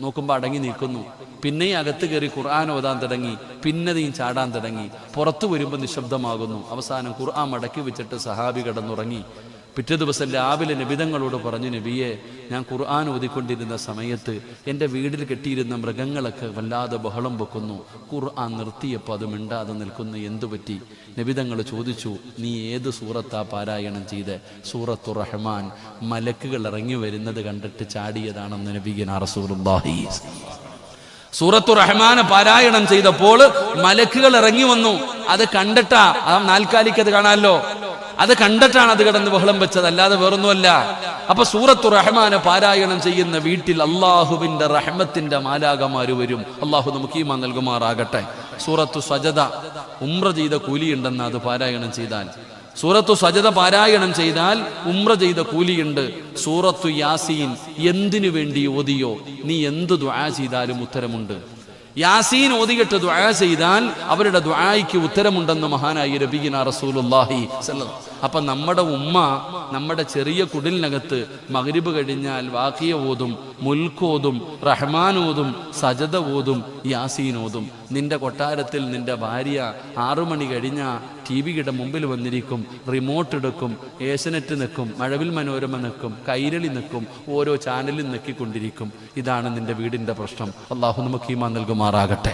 നോക്കുമ്പോൾ അടങ്ങി നിൽക്കുന്നു. പിന്നെയും അകത്ത് കയറി ഖുർആൻ ഓതാൻ തുടങ്ങി. പിന്നെയും ചാടാൻ തുടങ്ങി. പുറത്തു വരുമ്പോൾ നിശബ്ദമാകുന്നു. അവസാനം ഖുർആൻ മടക്കി വെച്ചിട്ട് സഹാബി കിടന്നുറങ്ങി. പിറ്റേ ദിവസം രാവിലെ നബിതങ്ങളോട് പറഞ്ഞു, നബിയെ, ഞാൻ ഖുർആൻ ഓതിക്കൊണ്ടിരുന്ന സമയത്ത് എൻ്റെ വീട്ടിൽ കെട്ടിയിരുന്ന മൃഗങ്ങളൊക്കെ വല്ലാതെ ബഹളം വെക്കുന്നു. ഖുർആൻ നിർത്തിയപ്പോൾ അത് മിണ്ടാതെ നിൽക്കുന്നു, എന്തുപറ്റി? നബിതങ്ങൾ ചോദിച്ചു, നീ ഏത് സൂറത്താ പാരായണം ചെയ്ത്? സൂറത്തു റഹ്മാൻ. മലക്കുകൾ ഇറങ്ങി വരുന്നത് കണ്ടിട്ട് ചാടിയതാണെന്ന് നബിയുനാ റസൂലുള്ളാഹി. സൂറത്തു റഹ്മാൻ പാരായണം ചെയ്തപ്പോൾ മലക്കുകൾ ഇറങ്ങി വന്നു. അത് കണ്ടിട്ടാ, ആ നാൽക്കാലിക്ക് അത് കാണാമല്ലോ, അത് കണ്ടിട്ടാണ് അത് കിടന്ന് ബഹളം വെച്ചത്, അല്ലാതെ വേറൊന്നുമല്ല. അപ്പൊ സൂറത്തു റഹ്മാൻ പാരായണം ചെയ്യുന്ന വീട്ടിൽ അള്ളാഹുവിന്റെ റഹ്മത്തിന്റെ മാലാകമാര് വരും. അള്ളാഹു നമുക്ക് ഈമാൻ നൽകുമാറാകട്ടെ. സൂറത്തു സജദ ഉംറ ചെയ്ത കൂലിയുണ്ടെന്ന് അത് പാരായണം ചെയ്താൽ. സൂറത്തു സജദ പാരായണം ചെയ്താൽ ഉംറ ചെയ്ത കൂലിയുണ്ട്. സൂറത്തു യാസീൻ എന്തിനു വേണ്ടി ഓതിയോ നീ എന്ത് ദുആ ചെയ്താലും ഉത്തരമുണ്ട്. യാസീൻ ഓതിയിട്ട് ദുആ ചെയ്താൽ അവരുടെ ദുആയ്ക്ക് ഉത്തരമുണ്ടെന്ന് മഹാനായ നബിയിന റസൂലുള്ളാഹി സ്വല്ലല്ലാഹു. അപ്പൊ നമ്മുടെ ഉമ്മ നമ്മുടെ ചെറിയ കുടിലിനകത്ത് മഗ്രിബ് കഴിഞ്ഞാൽ വാഖിയ ഓതും, മുൽക്ക് ഓതും, റഹ്മാൻ ഓതും, സജദ ഓതും, യാസീൻ ഓതും. നിന്റെ കൊട്ടാരത്തിൽ നിന്റെ ഭാര്യ 6 മണി കഴിഞ്ഞ TV-യുടെ മുമ്പിൽ വന്നിരിക്കും, റിമോട്ട് എടുക്കും, ഏഷ്യനെറ്റ് നിൽക്കും, മഴവിൽ മനോരമ നിൽക്കും, കൈരളി നിൽക്കും, ഓരോ ചാനലും നെക്കിക്കൊണ്ടിരിക്കും. ഇതാണ് നിന്റെ വീടിന്റെ പ്രശ്നം. അള്ളാഹു നമുക്ക് ഈമാൻ നൽകുമാറാകട്ടെ.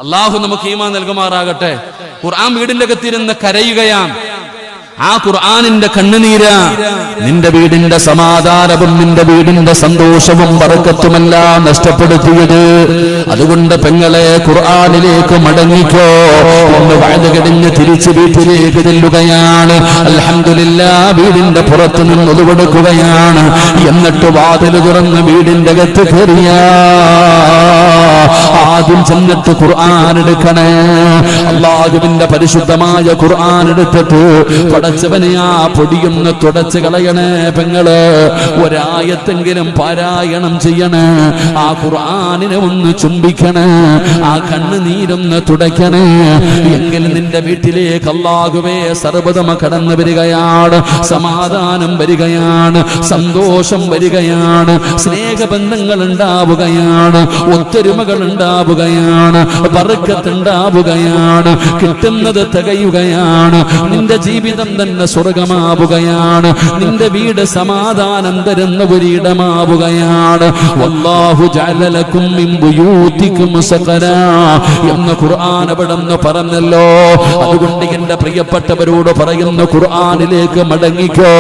അള്ളാഹു നമുക്ക് ഈമാൻ നൽകുമാറാകട്ടെ. ഖുർആൻ വീടിന്റെ അകത്തിരുന്ന് കരയുകയാണ്. ആ ഖുർആനിന്റെ കണ്ണുനീരാ നിന്റെ വീടിന്റെ സമാധാനവും നിന്റെ വീടിന്റെ സന്തോഷവും ബറക്കത്തുമെല്ലാം നഷ്ടപ്പെടുത്തിയത്. അതുകൊണ്ട് പെങ്ങളെ ഖുർആനിലേക്ക് മടങ്ങിക്കോ. ഒന്ന് വഅദ കഴിഞ്ഞ് തിരിച്ച് വീട്ടിലേക്ക് ചെല്ലുകയാണ്. അൽഹംദുലില്ലാഹ് വീടിന്റെ പുറത്ത് നിന്ന് ഒതുവെടുക്കുകയാണ്. എന്നിട്ട് വാതിൽ തുറന്ന് വീടിന്റെ അകത്ത് കയറിയ ആദ്യം ചെന്നിട്ട് ഖുർആൻ എടുക്കണേ. അല്ലാഹുവിന്റെ പരിശുദ്ധമായ ഖുർആൻ എടുത്തിട്ട് പടച്ചവനെ ആ പൊടിയൊന്ന് തുടച്ച് കളയണേ പെങ്ങള്. ഒരായത്തെങ്കിലും പാരായണം ചെയ്യണേ. ആ ഖുർആനിനെ ഒന്ന് ചുംബിക്കണേ. ആ കണ്ണുനീരൊന്ന് തുടയ്ക്കണേ. എങ്കിൽ നിന്റെ വീട്ടിലേക്ക് അല്ലാഹുവേ സർവ്വതമ കടന്നു വരികയാണ്. സമാധാനം വരികയാണ്, സന്തോഷം വരികയാണ്, സ്നേഹബന്ധങ്ങൾ ഉണ്ടാവുകയാണ്, ഒത്തൊരുമകൾ ഉണ്ടാവുകയാണ്, ബർക്കത്ത് ഉണ്ടാവുകയാണ്, കിട്ടുന്നത് തികയുകയാണ്. നിന്റെ ജീവിതം തന്നെ സ്വർഗമാവുകയാണ്. നിന്റെ വീട് സമാധാനം തരുന്ന ഒരിടമാവുകയാണ്. വല്ലാഹു ജഅല ലക്കും മിൻ ബുയൂതികും സഖനാ എന്ന് ഖുർആൻ അവിടെന്ന് പറഞ്ഞല്ലോ. അതുകൊണ്ട് എന്റെ പ്രിയപ്പെട്ടവരോട് പറയുന്ന ഖുർആനിലേക്ക് മടങ്ങിക്കോ.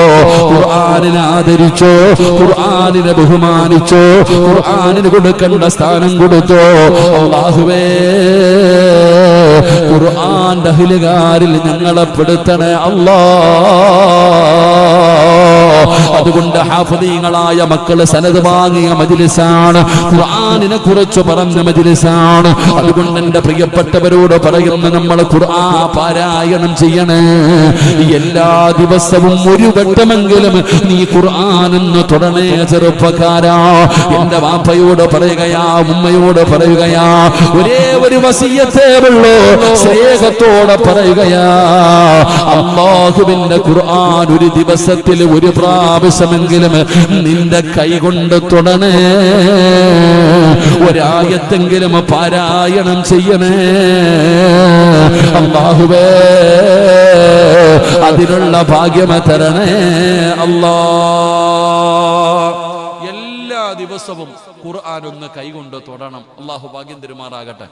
ഖുർആനിനെ ആദരിച്ചോ, ഖുർആനിനെ ബഹുമാനിച്ചോ, ഖുർആനിന് കൊടുക്കേണ്ട സ്ഥാനം കൊടുത്തോ. അല്ലാഹുവേ ഖുർആന്റെ അഹ്ലുകാരിൽ ഞങ്ങളെ പെടുത്തണേ അല്ലാഹ്. അതുകൊണ്ട് ഹാഫിളീങ്ങളായ മക്കള് സനദ് വാങ്ങിയ മജ്ലിസാണ്, ഖുർആനിനെ കുറിച്ച് പറഞ്ഞ മജ്ലിസാണ്. അതുകൊണ്ട് എന്റെ പ്രിയപ്പെട്ടവരോട് പറയുന്ന നമ്മൾ ഖുർആൻ പാരായണം ചെയ്യണേ. എല്ലാ ദിവസവും ഒരു വട്ടമെങ്കിലും നീ ഖുർആനെന്ന് തുടണേ ചെറുപ്പക്കാരാ. എന്റെ വാപ്പയോട് പറയുകയാ, ഉമ്മയോട് പറയുകയാ, ഒരേ ഒരു വസിയത്തേ ഉള്ളൂ, സ്നേഹത്തോടെ പറയുകയാ. അല്ലാഹുവിന്റെ ഖുർആൻ ഒരു ദിവസത്തിൽ ഒരു പ്രാവശ്യമെങ്കിലും നിന്റെ കൈകൊണ്ട് തൊടണേ. ഒരായത്തെങ്കിലും പാരായണം ചെയ്യണേ. അല്ലാഹുവേ അതിനുള്ള ഭാഗ്യം തരണേ അല്ലാ. എല്ലാ ദിവസവും ഖുർആൻ ഒന്ന് കൈകൊണ്ട് തൊടണം. അല്ലാഹു ഭാഗ്യം തരുമാറാകട്ടെ.